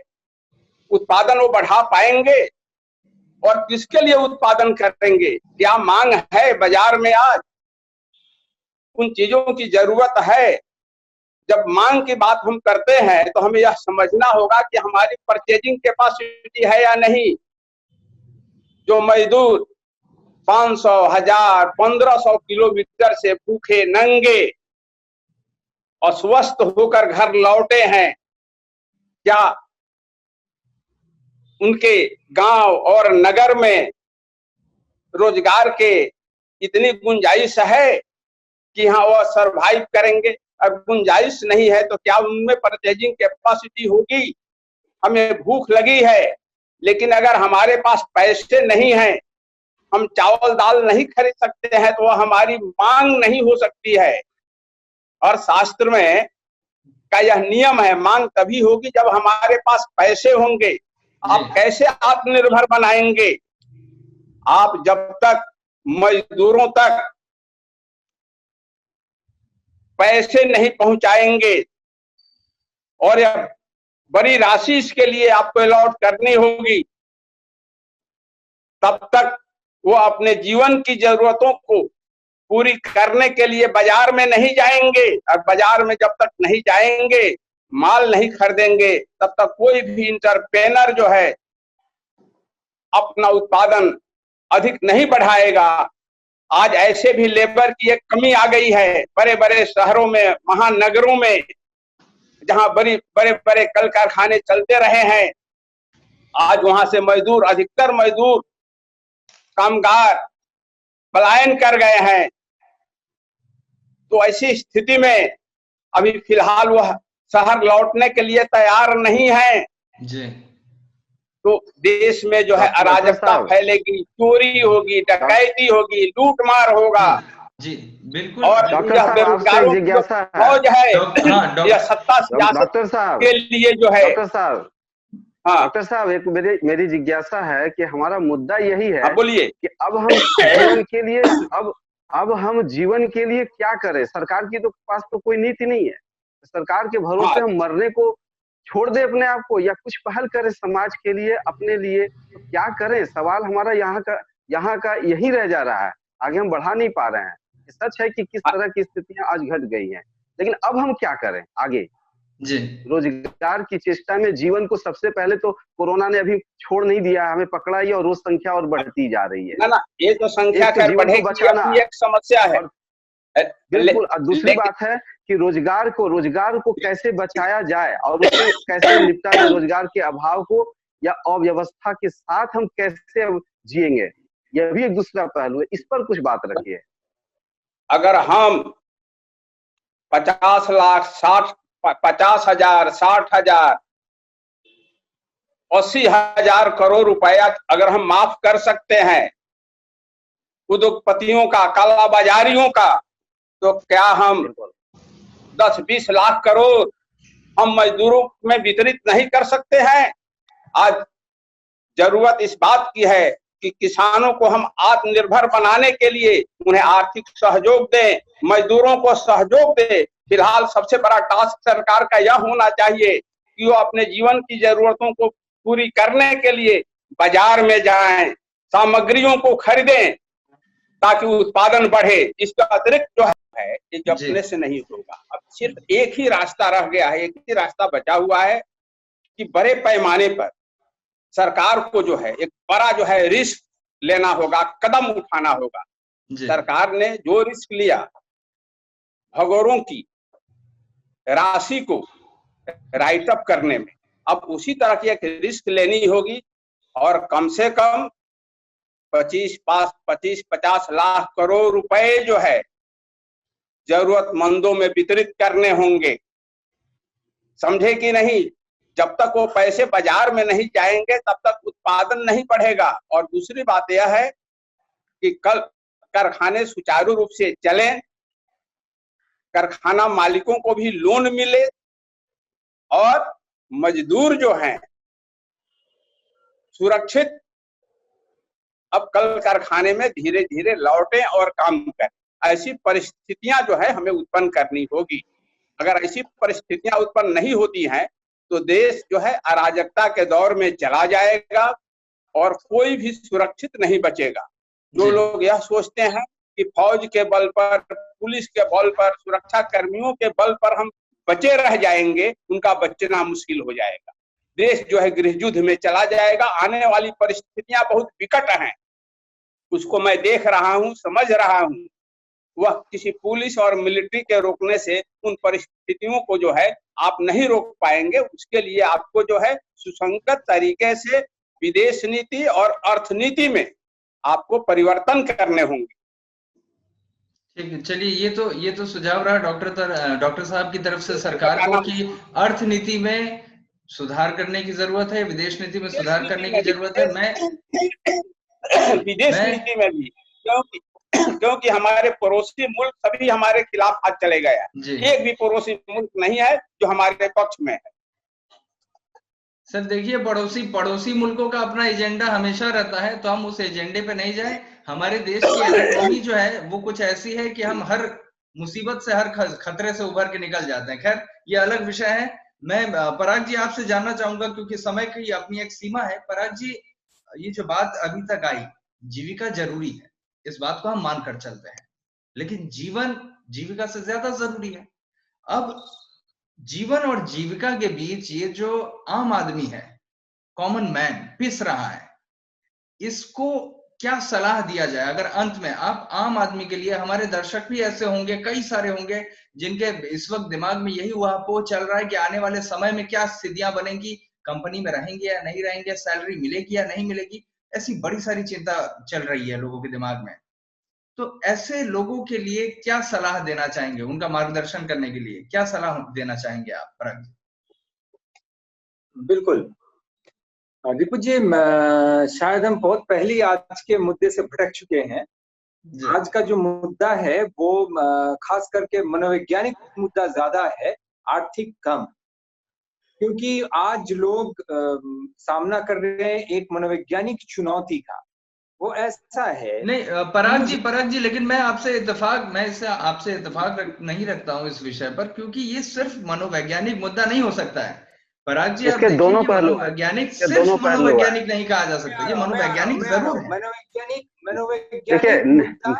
उत्पादन वो बढ़ा पाएंगे? और किसके लिए उत्पादन करेंगे? क्या मांग है बाजार में आज? उन चीजों की जरूरत है। जब मांग की बात हम करते हैं तो हमें यह समझना होगा कि हमारी परचेजिंग कैपेसिटी है या नहीं। जो मजदूर 500, 1000, 1500 किलोमीटर से भूखे नंगे अस्वस्थ होकर घर लौटे हैं, क्या उनके गांव और नगर में रोजगार के इतनी गुंजाइश है कि हाँ वह सरवाइव करेंगे? अब गुंजाइश नहीं है तो क्या उनमें परचेजिंग कैपेसिटी होगी? हमें भूख लगी है, लेकिन अगर हमारे पास पैसे नहीं हैं, हम चावल दाल नहीं खरीद सकते हैं, तो वह हमारी मांग नहीं हो सकती है। और शास्त्र में का यह नियम है, मांग तभी होगी जब हमारे पास पैसे होंगे। आप कैसे आत्मनिर्भर बनाएंगे? आप जब तक मजदूरों तक पैसे नहीं पहुंचाएंगे और यह बड़ी राशि इसके लिए आपको अलॉट करनी होगी, तब तक वो अपने जीवन की जरूरतों को पूरी करने के लिए बाजार में नहीं जाएंगे। और बाजार में जब तक नहीं जाएंगे, माल नहीं खरीदेंगे, तब तक कोई भी इंटरप्रेनर जो है अपना उत्पादन अधिक नहीं बढ़ाएगा। आज ऐसे भी लेबर की एक कमी आ गई है बड़े बड़े शहरों में, महानगरों में, जहां बड़े बड़े कल कारखाने चलते रहे हैं। आज वहां से मजदूर, अधिकतर मजदूर कामगार पलायन कर गए हैं। तो ऐसी स्थिति में अभी फिलहाल वह शहर लौटने के लिए तैयार नहीं है
जी।
तो देश में जो है अराजकता फैलेगी, चोरी होगी, डकैती होगी, लूटमार होगा।
जी बिल्कुल।
और यह बेरोजगारों की फौज है, यह सत्ता सियासत के लिए जो है।
डॉक्टर साहब, हाँ डॉक्टर साहब, एक मेरी जिज्ञासा है कि हमारा मुद्दा यही है,
बोलिए,
कि अब हम जीवन के लिए अब हम जीवन के लिए क्या करें? सरकार की तो पास तो कोई नीति नहीं है। सरकार के भरोसे हम मरने को छोड़ दे अपने आप को, या कुछ पहल करें समाज के लिए, अपने लिए? तो क्या करें? सवाल हमारा यहाँ का यही रह जा रहा है। आगे हम बढ़ा नहीं पा रहे हैं। सच है कि किस तरह की स्थितियां आज घट गई हैं, लेकिन अब हम क्या करें आगे?
जी,
रोजगार की चेष्टा में जीवन को सबसे पहले तो कोरोना ने अभी छोड़ नहीं दिया, हमें पकड़ा ही, और रोज संख्या और बढ़ती जा रही है।
ना ये तो संख्या
जीवन को बचाना
एक समस्या है।
बिल्कुल। दूसरी बात है कि रोजगार को कैसे बचाया जाए और उससे कैसे निपटा जाए, रोजगार के अभाव को या अव्यवस्था के साथ हम कैसे जिएंगे, यह भी एक दूसरा पहलू है। इस पर कुछ बात रखिए।
अगर हम 50 लाख 50,000, 60,000, 80,000 करोड़ रुपया अगर हम माफ कर सकते हैं उद्योगपतियों का, कालाबाजारियों का, तो क्या हम 10-20 लाख करोड़ हम मजदूरों में वितरित नहीं कर सकते हैं? आज जरूरत इस बात की है कि किसानों को हम आत्मनिर्भर बनाने के लिए उन्हें आर्थिक सहयोग दें, मजदूरों को सहयोग दें। फिलहाल सबसे बड़ा टास्क सरकार का यह होना चाहिए कि वो अपने जीवन की जरूरतों को पूरी करने के लिए बाजार में जाएं, सामग्रियों को खरीदें ताकि उत्पादन बढ़े। इसका अतिरिक्त जो है ये अपने से नहीं होगा। अब सिर्फ एक ही रास्ता रह गया है, एक ही रास्ता बचा हुआ है कि बड़े पैमाने पर सरकार को जो है एक बड़ा जो है रिस्क लेना होगा, कदम उठाना होगा। सरकार ने जो रिस्क लिया भगोड़ों की राशि को राइट अप करने में। अब उसी तरह की एक रिस्क लेनी होगी और कम से कम 25-50 लाख करोड़ रुपए जो है जरूरतमंदों में वितरित करने होंगे। समझे कि नहीं? जब तक वो पैसे बाजार में नहीं जाएंगे तब तक उत्पादन नहीं बढ़ेगा। और दूसरी बात यह है कि कल कारखाने सुचारू रूप से चलें, कारखाना मालिकों को भी लोन मिले और मजदूर जो हैं सुरक्षित अब कल कारखाने में धीरे धीरे लौटें और काम करें। ऐसी परिस्थितियां जो है हमें उत्पन्न करनी होगी। अगर ऐसी परिस्थितियां उत्पन्न नहीं होती हैं तो देश जो है अराजकता के दौर में चला जाएगा और कोई भी सुरक्षित नहीं बचेगा। जो लोग यह सोचते हैं कि फौज के बल पर, पुलिस के बल पर, सुरक्षा कर्मियों के बल पर हम बचे रह जाएंगे, उनका बचना मुश्किल हो जाएगा। देश जो है गृह युद्ध में चला जाएगा। आने वाली परिस्थितियां बहुत विकट हैं, उसको मैं देख रहा हूं, समझ रहा हूं। वह किसी पुलिस और मिलिट्री के रोकने से उन परिस्थितियों को जो है आप नहीं रोक पाएंगे। उसके लिए आपको जो है सुसंगत तरीके से विदेश नीति और अर्थनीति में आपको परिवर्तन करने होंगे।
ठीक है, चलिए ये तो सुझाव रहा डॉक्टर साहब की तरफ से सरकार को कि अर्थनीति में सुधार करने की जरूरत है, विदेश नीति में सुधार करने की जरूरत है। मैं
विदेश नीति में भी, क्योंकि हमारे पड़ोसी मुल्क सभी हमारे खिलाफ हाथ चले गया। एक भी पड़ोसी मुल्क नहीं है जो हमारे पक्ष में है।
सर देखिए, पड़ोसी मुल्कों का अपना एजेंडा हमेशा रहता है, तो हम उस एजेंडे पे नहीं जाए। हमारे देश की इकोनॉमी जो है वो कुछ ऐसी है कि हम हर मुसीबत से, हर खतरे से उभर के निकल जाते हैं। खैर, ये अलग विषय है। मैं पराग जी आपसे जानना चाहूंगा, क्योंकि समय की अपनी एक सीमा है। पराग जी, ये जो बात अभी तक आई, जीविका जरूरी है, इस बात को हम मानकर चलते हैं, लेकिन जीवन जीविका से ज्यादा जरूरी है। अब जीवन और जीविका के बीच ये जो आम आदमी है, कॉमन मैन पिस रहा है, इसको क्या सलाह दिया जाए? अगर अंत में आप आम आदमी के लिए, हमारे दर्शक भी ऐसे होंगे, कई सारे होंगे जिनके इस वक्त दिमाग में यही ऊहापोह चल रहा है कि आने वाले समय में क्या स्थितियां बनेंगी, कंपनी में रहेंगे या नहीं रहेंगे, सैलरी मिलेगी या नहीं मिलेगी, ऐसी बड़ी सारी चिंता चल रही है लोगों के दिमाग में। तो ऐसे लोगों के लिए क्या सलाह देना चाहेंगे? उनका मार्गदर्शन करने के लिए क्या सलाह देना चाहेंगे आप, पराग जी?
बिल्कुल दीपू जी, शायद हम बहुत पहले आज के मुद्दे से भटक चुके हैं। आज का जो मुद्दा है वो खास करके मनोवैज्ञानिक मुद्दा ज्यादा है, आर्थिक कम। क्योंकि आज लोग सामना कर रहे हैं एक मनोवैज्ञानिक चुनौती का। वो ऐसा है
नहीं पराग जी, लेकिन मैं आपसे इत्तेफाक नहीं रखता हूँ इस विषय पर, क्योंकि ये सिर्फ मनोवैज्ञानिक मुद्दा नहीं हो सकता है। पराग जी,
इसके दोनों पहलू,
सिर्फ मनोवैज्ञानिक नहीं कहा जा सकता, ये मनोवैज्ञानिक जरूर है।
मनोवैज्ञानिक मुद्दा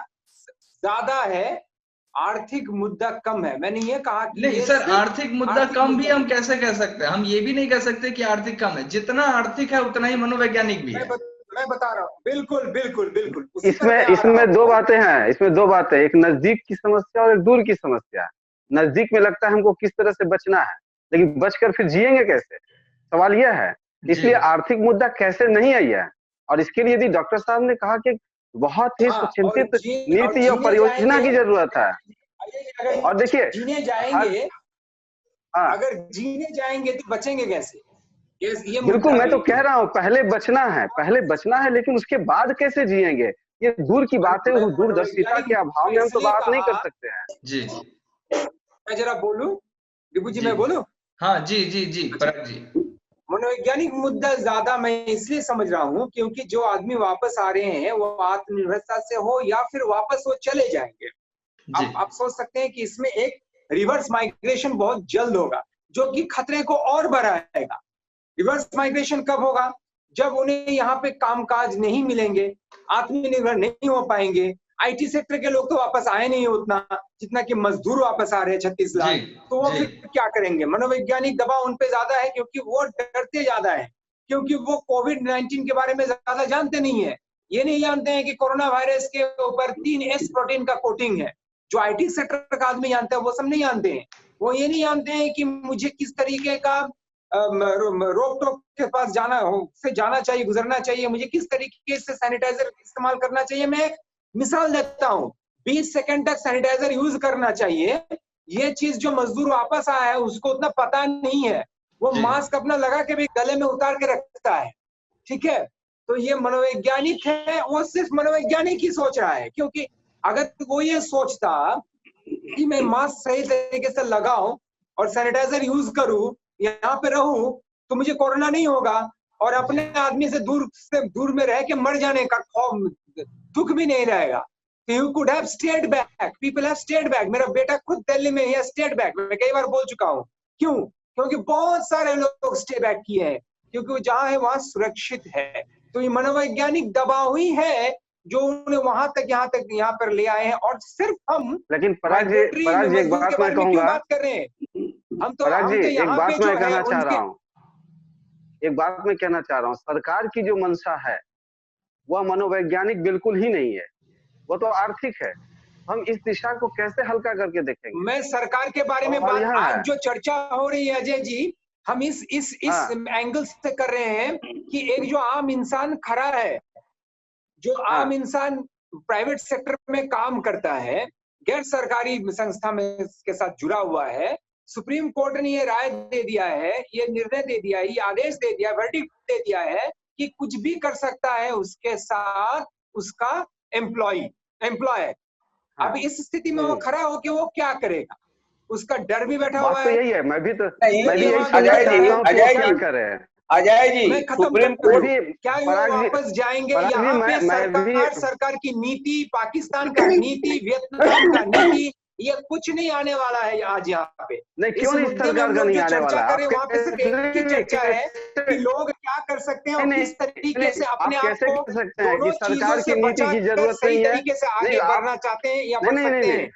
ज्यादा है, आर्थिक मुद्दा कम है। मैंने ये कहा कि
नहीं सर, आर्थिक मुद्दा कम भी हम कैसे कह सकते हैं? हम ये भी नहीं कह सकते कि आर्थिक कम है। जितना आर्थिक है उतना ही मनोवैज्ञानिक भी है।
मैं बता रहा हूँ, बिल्कुल।
इसमें दो बातें हैं, इसमें दो बातें, एक नजदीक की समस्या और एक दूर की समस्या। नजदीक में लगता है हमको किस तरह से बचना है, लेकिन बचकर फिर जिएंगे कैसे, सवाल यह है। इसलिए आर्थिक मुद्दा कैसे नहीं आई है, और इसके लिए भी डॉक्टर साहब ने कहा कि बहुत ही सुचिंतित नीति और परियोजना की जरूरत है। और देखिए,
जीने जाएंगे, अगर जीने जाएंगे तो बचेंगे कैसे? ये
बिल्कुल, मैं तो कह रहा हूँ पहले बचना है, लेकिन उसके बाद कैसे जिएंगे, ये दूर की बात है। दूरदर्शिता के अभाव में हम तो बात नहीं कर सकते हैं।
जी,
मैं जरा बोलूं दीपू जी, मैं बोलूं?
हाँ जी पराग जी।
मनोवैज्ञानिक मुद्दा ज्यादा मैं इसलिए समझ रहा हूँ क्योंकि जो आदमी वापस आ रहे हैं वो आत्मनिर्भरता से हो या फिर वापस वो चले जाएंगे। आप सोच सकते हैं कि इसमें एक रिवर्स माइग्रेशन बहुत जल्द होगा, जो कि खतरे को और बढ़ाएगा। रिवर्स माइग्रेशन कब होगा? जब उन्हें यहाँ पे कामकाज नहीं मिलेंगे, आत्मनिर्भर नहीं हो पाएंगे। आईटी सेक्टर के लोग तो वापस आए नहीं उतना जितना कि मजदूर वापस आ रहे हैं 36 लाख, तो वो फिर क्या करेंगे? मनोवैज्ञानिक दबाव उन पे ज्यादा है क्योंकि वो डरते ज्यादा है, क्योंकि वो कोविड-19 के बारे में ज्यादा जानते नहीं है। ये नहीं जानते हैं कि कोरोना वायरस के ऊपर 3S प्रोटीन का कोटिंग है जो IT सेक्टर का आदमी जानता है वो सब नहीं जानते हैं। वो ये नहीं जानते हैं कि मुझे किस तरीके का रोक टोक के पास जाना चाहिए, गुजरना चाहिए, मुझे किस तरीके से सैनिटाइजर इस्तेमाल करना चाहिए। मैं मिसाल देता हूँ, 20 सेकंड तक सैनिटाइजर यूज करना चाहिए। ये चीज जो मजदूर वापस आया है उसको उतना पता नहीं है, वो मास्क अपना लगा के भी गले में उतार के रखता है, ठीक है। तो ये मनोवैज्ञानिक है, वो सिर्फ मनोवैज्ञानिक ही सोच रहा है, क्योंकि अगर वो ये सोचता कि मैं मास्क सही तरीके से लगाऊं और सैनिटाइजर यूज करूं, यहाँ पे रहूं, तो मुझे कोरोना नहीं होगा और अपने आदमी से दूर में रह के मर जाने का दुख भी नहीं रहेगा। You could have stayed back. People have stayed back. मेरा बेटा खुद दिल्ली में ही stayed back. मैं कई बार बोल चुका हूँ। क्यों? क्योंकि बहुत सारे लोग stay back किए हैं, क्योंकि वो जहाँ है वहाँ सुरक्षित है। तो ये मनोवैज्ञानिक दबाव ही है जो उन्हें वहां तक यहाँ पर ले आए हैं। और सिर्फ हम
लेकिन पराग जी एक बात मैं कहूंगा,
बात कर रहे हैं हम तो
एक बात मैं कहना चाह रहा हूँ, एक बात मैं कहना चाह रहा हूँ, सरकार की जो मंशा है वह मनोवैज्ञानिक बिल्कुल ही नहीं है, वो तो आर्थिक है। हम इस दिशा को कैसे हल्का करके देखेंगे?
मैं सरकार के बारे में बात, आज जो चर्चा हो रही है अजय जी, हम इस एंगल से कर रहे हैं कि एक जो आम इंसान खड़ा है, जो आम इंसान प्राइवेट सेक्टर में काम करता है, गैर सरकारी संस्था में के साथ जुड़ा हुआ है, सुप्रीम कोर्ट ने ये राय दे दिया है, ये निर्णय दे दिया है, ये आदेश दे दिया, वर्डिक्ट दे दिया है कि कुछ भी कर सकता है उसके साथ उसका एम्प्लॉय। अब इस स्थिति में वो खड़ा होके वो क्या करेगा? उसका डर भी बैठा हुआ है।
तो यही है, मैं भी
अजय जी
सुप्रीम कोर्ट क्या वापस जाएंगे? यहाँ पे सरकार की नीति, पाकिस्तान का नीति, वियतनाम का नीति, ये कुछ नहीं आने वाला है आज यहाँ पे।
नहीं, क्यों नहीं सरकार का नहीं आने वाला?
वहाँ पे सिर्फ एक ही चर्चा है कि लोग क्या कर सकते हैं और किस तरीके से अपने आप को
कह सकते हैं कि सरकार की नीति की जरूरत नहीं है,
तरीके से आगे बढ़ना चाहते हैं या बढ़ सकते हैं।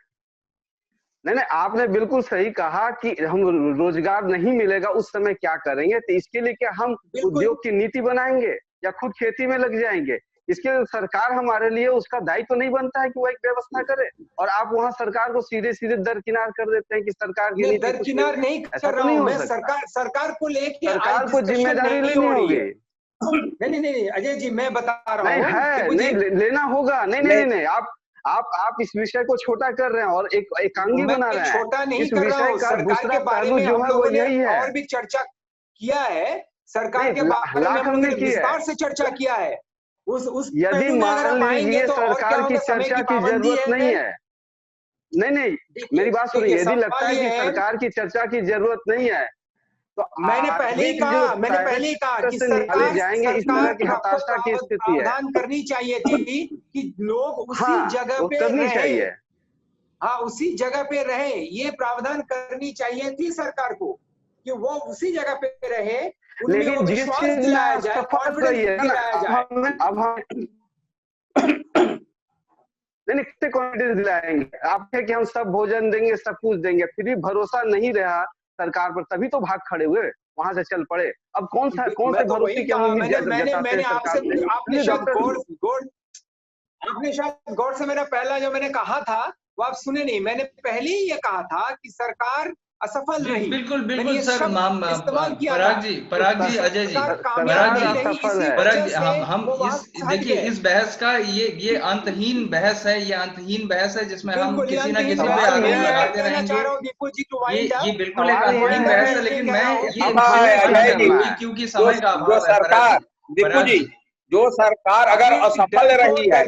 नहीं, आपने बिल्कुल सही कहा कि हम रोजगार नहीं मिलेगा उस समय क्या करेंगे। तो इसके लिए क्या हम उद्योग की नीति बनाएंगे या खुद खेती में लग जाएंगे? इसके लिए सरकार हमारे लिए उसका दायित्व नहीं बनता है कि वो एक व्यवस्था करे, और आप वहाँ सरकार को सीधे दरकिनार कर देते हैं कि सरकार की नीति
दरकिनार नहीं कर रहा हूँ मैं। सरकार को लेके
सरकार को जिम्मेदारी लेनी होगी।
नहीं अजय जी, मैं बता रहा हूँ
नहीं लेना होगा। नहीं, आप इस विषय को छोटा कर रहे हैं और एक एकांगी बना रहे हैं।
छोटा नहीं कर रहा हूँ, सरकार के बारे में जो है वो यही है। और भी चर्चा किया है, सरकार के बारे में हमने विस्तार से चर्चा किया है।
यदि मान लीजिए सरकार की चर्चा की जरूरत नहीं है, नहीं मेरी बात सुनिए, यदि लगता है कि सरकार की चर्चा की जरूरत नहीं है तो
मैंने पहले ही कहा कि सरकार
जाएंगे इस तरह की हताशा की स्थिति है।
प्रावधान करनी चाहिए थी कि लोग उसी जगह पे
करनी चाहिए।
हाँ, उसी जगह पे रहे, ये प्रावधान करनी चाहिए थी सरकार को कि वो उसी जगह पे रहे,
लेकिन जिस चीज दिलाया जाए, अब हम नहीं कॉन्फिडेंस दिलाएंगे आपके कि हम सब भोजन देंगे, सब कुछ देंगे, फिर भी भरोसा नहीं रहा सरकार पर, तभी तो भाग खड़े हुए, वहां से चल पड़े। अब कौन से भरोसे की उम्मीद
मैंने आपने शायद गौर से मेरा पहला जो मैंने कहा था वो आप सुने नहीं। मैंने पहले ही ये कहा था कि सरकार असफल रही।
बिल्कुल सर, पराग जी, अजय जी, हम देखिए इस बहस का ये अंतहीन बहस है, जिसमें हम किसी ना किसी पे आरोप लगाते रहेंगे। ये बिल्कुल एक अंतहीन बहस है, लेकिन मैं क्योंकि समय का अभाव है।
सरकार दीपू जी, जो सरकार अगर असफल रही है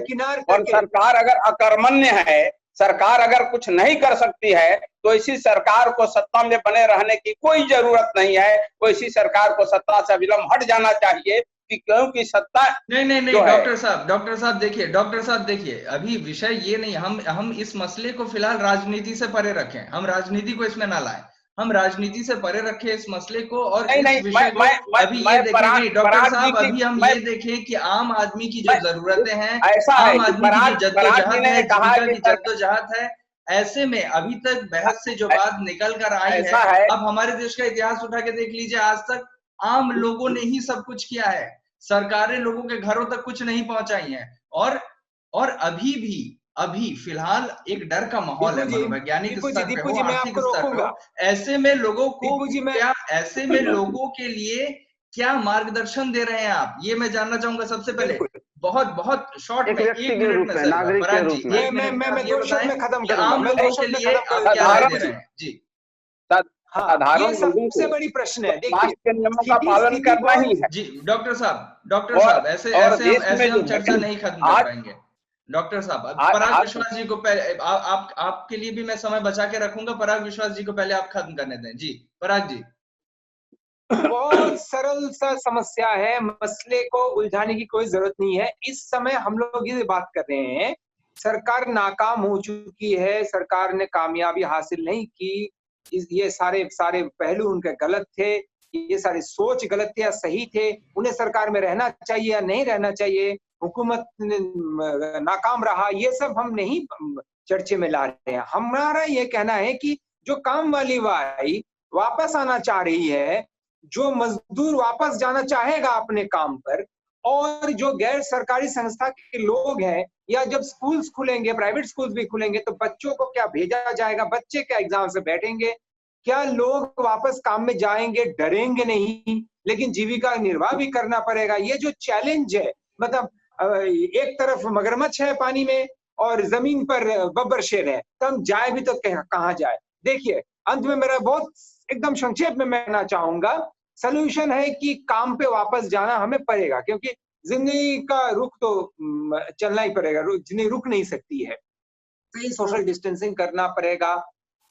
और सरकार अगर अकर्मण्य है, सरकार अगर कुछ नहीं कर सकती है, तो इसी सरकार को सत्ता में बने रहने की कोई जरूरत नहीं है। तो इसी सरकार को सत्ता से अविलंब हट जाना चाहिए, क्योंकि सत्ता
नहीं डॉक्टर साहब देखिए, अभी विषय ये नहीं, हम इस मसले को फिलहाल राजनीति से परे रखें, हम राजनीति को इसमें ना लाएं, हम राजनीति से परे रखें इस मसले को। और इस विषय को अभी ये देखेंगे डॉक्टर साहब, अभी हम ये देखें कि आम आदमी की जो जरूरतें हैं, आम आदमी की जो जद्दोजहद है, जीविका की जद्दोजहद है, ऐसे में अभी तक बहस से जो बात निकल कर आई है, अब हमारे देश का इतिहास उठा के देख लीजिए, आज तक आम लोगों ने ही सब कुछ किया है, सरकारें लोगों के घरों तक कुछ नहीं पहुंचाई हैं। और अभी फिलहाल एक डर का माहौल है, मनोवैज्ञानिक स्तर पे हो,
मैं
आर्थिक
आपको
स्तर पे
रोकूंगा।
हो, ऐसे में लोगों को
मैं
ऐसे में लोगों के लिए क्या मार्गदर्शन दे रहे हैं आप, ये मैं जानना चाहूंगा सबसे पहले। बहुत बहुत शॉर्ट में,
व्यक्ति
1
के
मिनट
रूप
में
में,
सर,
नागरिक के
पराग
रूप
जी
में
1 मिनट में आप ये
2 शब्द
बताएं
में खत्म
कि
करूंगा।
आम
मैं 2
लोगों के
शब्द में
लिए
खत्म
आप
करूंगा।
क्या राय
साधारण
दे रहे हैं जी।
हाँ,
साधारण
ये
लोगों
सबसे
को
बड़ी प्रश्न है। देखिए,
स्वास्थ्य के नियमों का पालन
स्थिति
करना ही
बहुत
है।
जी डॉक्टर साहब
और
ऐसे
और
ऐसे
देश में
हम
जो
चर्चा
है
नहीं खत्म कर
आज
पाएंगे। डॉक्टर साहब,
आज
पराग
आज
विश्वास जी को पहले आप आपके लिए भी मैं समय बचा के रखूंगा। पराग विश्वास जी को पहले आप खत्म करने दें जी। पराग जी।
बहुत सरल सा समस्या है, मसले को उलझाने की कोई जरूरत नहीं है। इस समय हम लोग ये बात कर रहे हैं, सरकार नाकाम हो चुकी है, सरकार ने कामयाबी हासिल नहीं की, ये सारे सारे पहलू उनके गलत थे, ये सारी सोच गलत थे या सही थे, उन्हें सरकार में रहना चाहिए या नहीं रहना चाहिए, हुकूमत नाकाम रहा, ये सब हम नहीं चर्चे में ला रहे हैं। हमारा ये कहना है कि जो काम वाली भाई वापस आना चाह रही है, जो मजदूर वापस जाना चाहेगा अपने काम पर, और जो गैर सरकारी संस्था के लोग हैं, या जब स्कूल्स खुलेंगे, प्राइवेट स्कूल्स भी खुलेंगे, तो बच्चों को क्या भेजा जाएगा, बच्चे क्या एग्जाम से बैठेंगे, क्या लोग वापस काम में जाएंगे, डरेंगे नहीं, लेकिन जीविका निर्वाह भी करना पड़ेगा। ये जो चैलेंज है, मतलब एक तरफ मगरमच्छ है पानी में और जमीन पर बब्बर शेर है, तो हम जाए भी तो कहाँ जाए। देखिए, अंत में मेरा बहुत एकदम संक्षेप में मैं कहना चाहूंगा, सोल्यूशन है कि काम पे वापस जाना हमें पड़ेगा, क्योंकि जिंदगी का रुख तो चलना ही पड़ेगा, जिंदगी रुक नहीं सकती है, तो ये सोशल डिस्टेंसिंग करना पड़ेगा।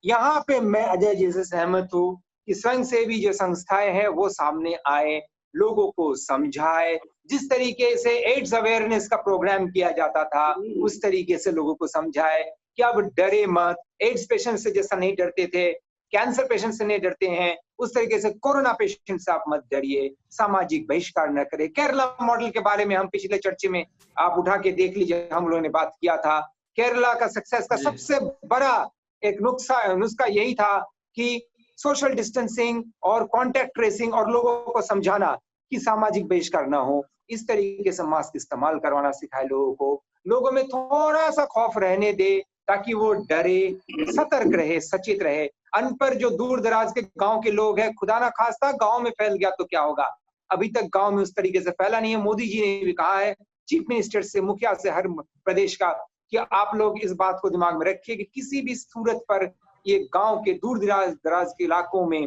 यहाँ पे मैं अजय जी से सहमत हूँ कि स्वयंसेवी जो संस्थाएं हैं वो सामने आए, लोगों को समझाए, जिस तरीके से एड्स अवेयरनेस का प्रोग्राम किया जाता था उस तरीके से लोगों को समझाए कि अब डरे मत, एड्स पेशेंट से जैसा नहीं डरते थे, कैंसर पेशेंट से नहीं डरते हैं, उस तरीके से कोरोना पेशेंट से आप मत डरिए, सामाजिक बहिष्कार न करें। केरला मॉडल के बारे में हम पिछले चर्चे में आप उठा के देख लीजिए, हम लोगों ने बात किया था। केरला का सक्सेस का सबसे बड़ा एक नुस्खा यही था कि सोशल डिस्टेंसिंग और कांटेक्ट ट्रेसिंग और लोगों को समझाना कि सामाजिक बहिष्कार ना हो, इस तरीके से मास्क इस्तेमाल करवाना सिखाए लोगों को, लोगों में थोड़ा सा खौफ रहने दे ताकि वो डरे, सतर्क रहे, सचेत रहे। अनपढ़ जो दूर दराज के गांव के लोग हैं, खुदा ना खास्ता गांव में फैल गया तो क्या होगा, अभी तक गांव में उस तरीके से फैला नहीं है। मोदी जी ने भी कहा है, चीफ मिनिस्टर से, मुखिया से हर प्रदेश का, कि आप लोग इस बात को दिमाग में रखिए कि किसी भी सूरत पर ये गांव के दूर दराज के इलाकों में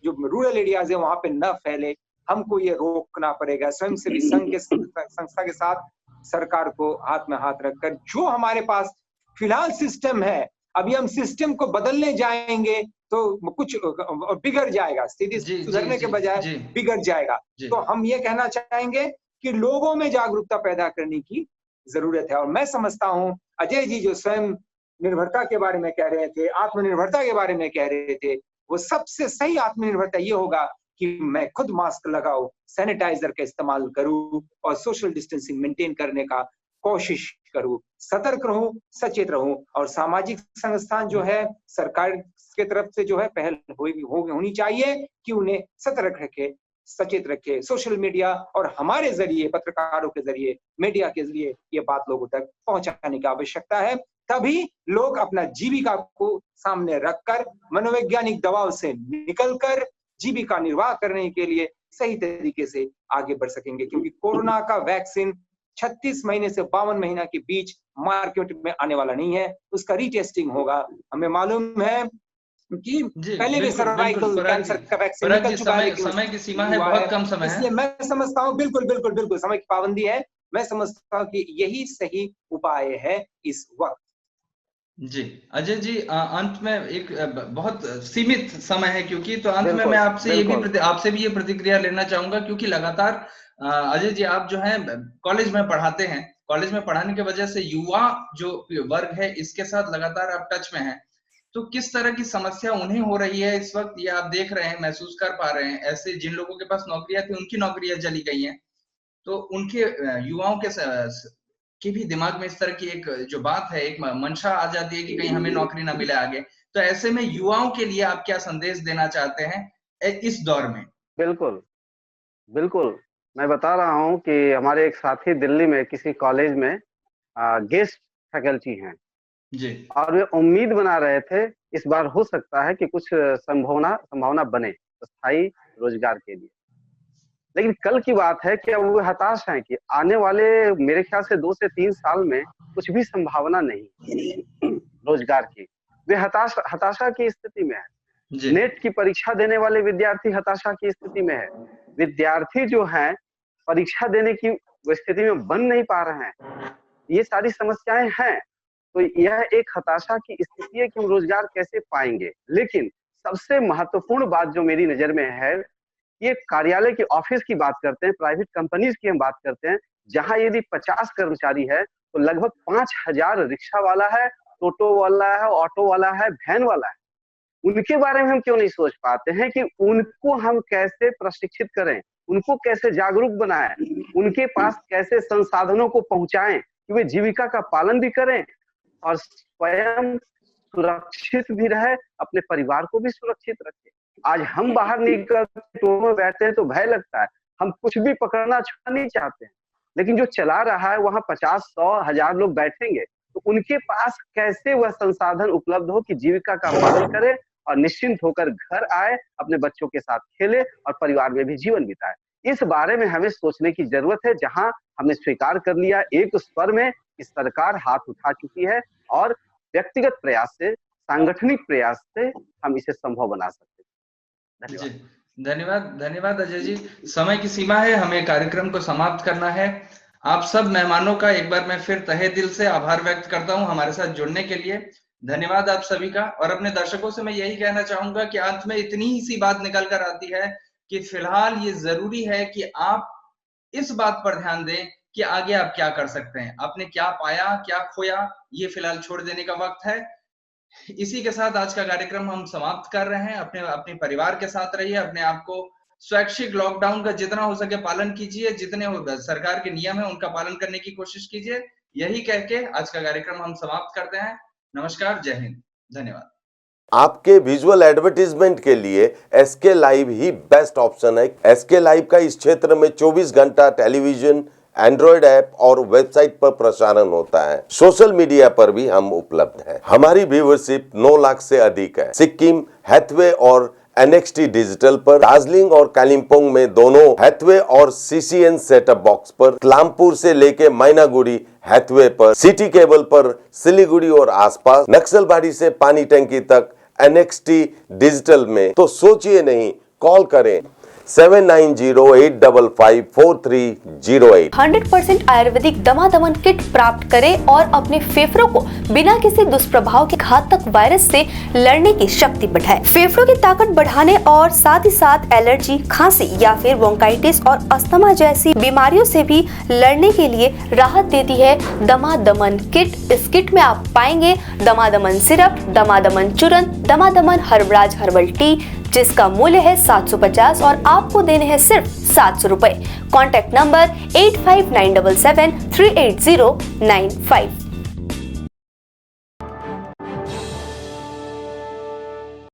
जो रूरल एरियाज है वहां पे न फैले, हमको ये रोकना पड़ेगा। स्वयंसेवी संघ के संस्था के साथ सरकार को हाथ में हाथ रखकर, जो हमारे पास फिलहाल सिस्टम है, अभी हम सिस्टम को बदलने जाएंगे तो कुछ बिगड़ जाएगा, स्थिति सुधरने के बजाय बिगड़ जाएगा। तो हम ये कहना चाहेंगे कि लोगों में जागरूकता पैदा करने की जरूरत है। और मैं समझता हूं अजय जी जो स्वयं निर्भरता के बारे में कह रहे थे, आत्मनिर्भरता के बारे में कह रहे थे, वो सबसे सही आत्मनिर्भरता ये होगा कि मैं खुद मास्क लगाऊं, सैनिटाइजर का इस्तेमाल करूं और सोशल डिस्टेंसिंग मेंटेन करने का कोशिश करूं, सतर्क रहूं, सचेत रहूं। और सामाजिक संस्थान जो है, सरकार के तरफ से जो है पहल होनी चाहिए कि उन्हें सतर्क रखे, सचेत रखे। सोशल मीडिया और हमारे जरिए, पत्रकारों के जरिए, मीडिया के जरिए ये बात लोगों तक पहुंचाने की आवश्यकता है, तभी लोग अपना जीविका को सामने रखकर, मनोवैज्ञानिक दबाव से निकलकर जीविका निर्वाह करने के लिए सही तरीके से आगे बढ़ सकेंगे। क्योंकि कोरोना का वैक्सीन 36 महीने से 52 महीना के बीच मार्केट में आने वाला नहीं है, उसका रीटेस्टिंग होगा। हमें मालूम है कि पहले भी सर्वाइकल कैंसर का वैक्सीन निकल चुका है, लेकिन
समय की सीमा है, बहुत कम समय है,
इसलिए मैं समझता हूँ, बिल्कुल समय की पाबंदी है, मैं समझता हूँ कि यही सही उपाय है इस वक्त।
जी अजय जी, अंत में एक बहुत सीमित समय है क्योंकि, तो अंत में मैं आपसे ये प्रतिक्रिया लेना चाहूंगा, क्योंकि लगातार अजय जी आप जो है कॉलेज में पढ़ाते हैं, कॉलेज में पढ़ाने की वजह से युवा जो वर्ग है इसके साथ लगातार आप टच में हैं, तो किस तरह की समस्या उन्हें हो रही है इस वक्त, ये आप देख रहे हैं, महसूस कर पा रहे हैं? ऐसे जिन लोगों के पास नौकरियां थी उनकी नौकरियां चली गई हैं, तो उनके युवाओं के भी दिमाग में इस तरह की एक जो बात है, एक मंशा आ जाती है कि कहीं हमें नौकरी ना मिले आगे। तो ऐसे में युवाओं के लिए आप क्या संदेश देना चाहते हैं इस दौर में?
बिल्कुल मैं बता रहा हूं कि हमारे एक साथी दिल्ली में किसी कॉलेज में गेस्ट फैकल्टी हैं,
जी।
और वे उम्मीद बना रहे थे इस बार हो सकता है कि कुछ संभावना बने स्थायी रोजगार के लिए। लेकिन कल की बात है कि अब वो हताश हैं कि आने वाले मेरे ख्याल से 2 से 3 साल में कुछ भी संभावना नहीं रोजगार की। वे हताशा की स्थिति में है। नेट की परीक्षा देने वाले विद्यार्थी हताशा की स्थिति में है। विद्यार्थी जो हैं परीक्षा देने की स्थिति में बन नहीं पा रहे हैं। ये सारी समस्याएं हैं। तो यह एक हताशा की स्थिति है कि हम रोजगार कैसे पाएंगे। लेकिन सबसे महत्वपूर्ण बात जो मेरी नजर में है, ये कार्यालय की ऑफिस की बात करते हैं, प्राइवेट कंपनीज की हम बात करते हैं, जहां यदि 50 कर्मचारी है तो लगभग 5000 रिक्शा वाला है, टोटो वाला है, ऑटो वाला है, वैन वाला है। उनके बारे में हम क्यों नहीं सोच पाते हैं कि उनको हम कैसे प्रशिक्षित करें, उनको कैसे जागरूक बनाएं, उनके पास कैसे संसाधनों को पहुंचाएं कि वे जीविका का पालन भी करें और स्वयं सुरक्षित भी रहे, अपने परिवार को भी सुरक्षित रखे। आज हम बाहर निकल टोटो में बैठते हैं तो भय लगता है, हम कुछ भी पकड़ना छुड़ा नहीं चाहते हैं। लेकिन जो चला रहा है वहां 50, 100, 1000 लोग बैठेंगे, तो उनके पास कैसे वह संसाधन उपलब्ध हो कि जीविका का पालन करे और निश्चिंत होकर घर आए, अपने बच्चों के साथ खेले और परिवार में भी जीवन बिताए। इस बारे में हमें सोचने की जरूरत है, जहां हमने स्वीकार कर लिया एक स्वर में कि सरकार हाथ उठा चुकी है और व्यक्तिगत प्रयास से, सांगठनिक प्रयास से हम इसे संभव बना सकते हैं।
धन्यवाद अजय जी। समय की सीमा है, हमें कार्यक्रम को समाप्त करना है। आप सब मेहमानों का एक बार मैं फिर तहे दिल से आभार व्यक्त करता हूं हमारे साथ जुड़ने के लिए। धन्यवाद आप सभी का। और अपने दर्शकों से मैं यही कहना चाहूंगा कि अंत में इतनी ही सी बात निकल कर आती है कि फिलहाल ये जरूरी है कि आप इस बात पर ध्यान दें कि आगे आप क्या कर सकते हैं। आपने क्या पाया, क्या खोया, ये फिलहाल छोड़ देने का वक्त है। इसी के साथ आज का कार्यक्रम हम समाप्त कर रहे हैं। अपने परिवार के साथ रहिए, अपने आप को स्वैच्छिक लॉकडाउन का जितना हो सके पालन कीजिए, जितने सरकार के नियम है उनका पालन करने की कोशिश कीजिए। यही कह के आज का कार्यक्रम हम समाप्त करते हैं। नमस्कार, जय हिंद, धन्यवाद।
आपके विजुअल एडवर्टीजमेंट के लिए एसके लाइव ही बेस्ट ऑप्शन है। एसके लाइव का इस क्षेत्र में 24 घंटा टेलीविजन, एंड्रॉइड ऐप और वेबसाइट पर प्रसारण होता है। सोशल मीडिया पर भी हम उपलब्ध हैं। हमारी व्यूवरशिप 9 लाख से अधिक है। सिक्किम, हैथवे और NXT डिजिटल पर, दार्जिलिंग और कालिम्पोंग में दोनों हैथवे और CCN सेटअप बॉक्स पर, क्लामपुर से लेके मैनागुड़ी हैथवे पर, सिटी केबल पर सिलीगुड़ी और आसपास, नक्सलबाड़ी से पानी टंकी तक NXT डिजिटल में। तो सोचिए नहीं, कॉल करें 7908554308।
100% आयुर्वेदिक दमादमन किट प्राप्त करें और अपने फेफड़ों को बिना किसी दुष्प्रभाव के घातक वायरस से लड़ने की शक्ति बढ़ाएं। फेफड़ों की ताकत बढ़ाने और साथ ही साथ एलर्जी, खांसी या फिर ब्रोंकाइटिस और अस्थमा जैसी बीमारियों से भी लड़ने के लिए राहत देती है दमादमन किट। इस किट में आप पाएंगे दमादमन सिरप, दमादमन चूर्ण, दमादमन हर्बराज हर्बल टी, जिसका मूल्य है 750 और आपको देने हैं सिर्फ 700 रुपए। Contact number 8597738095।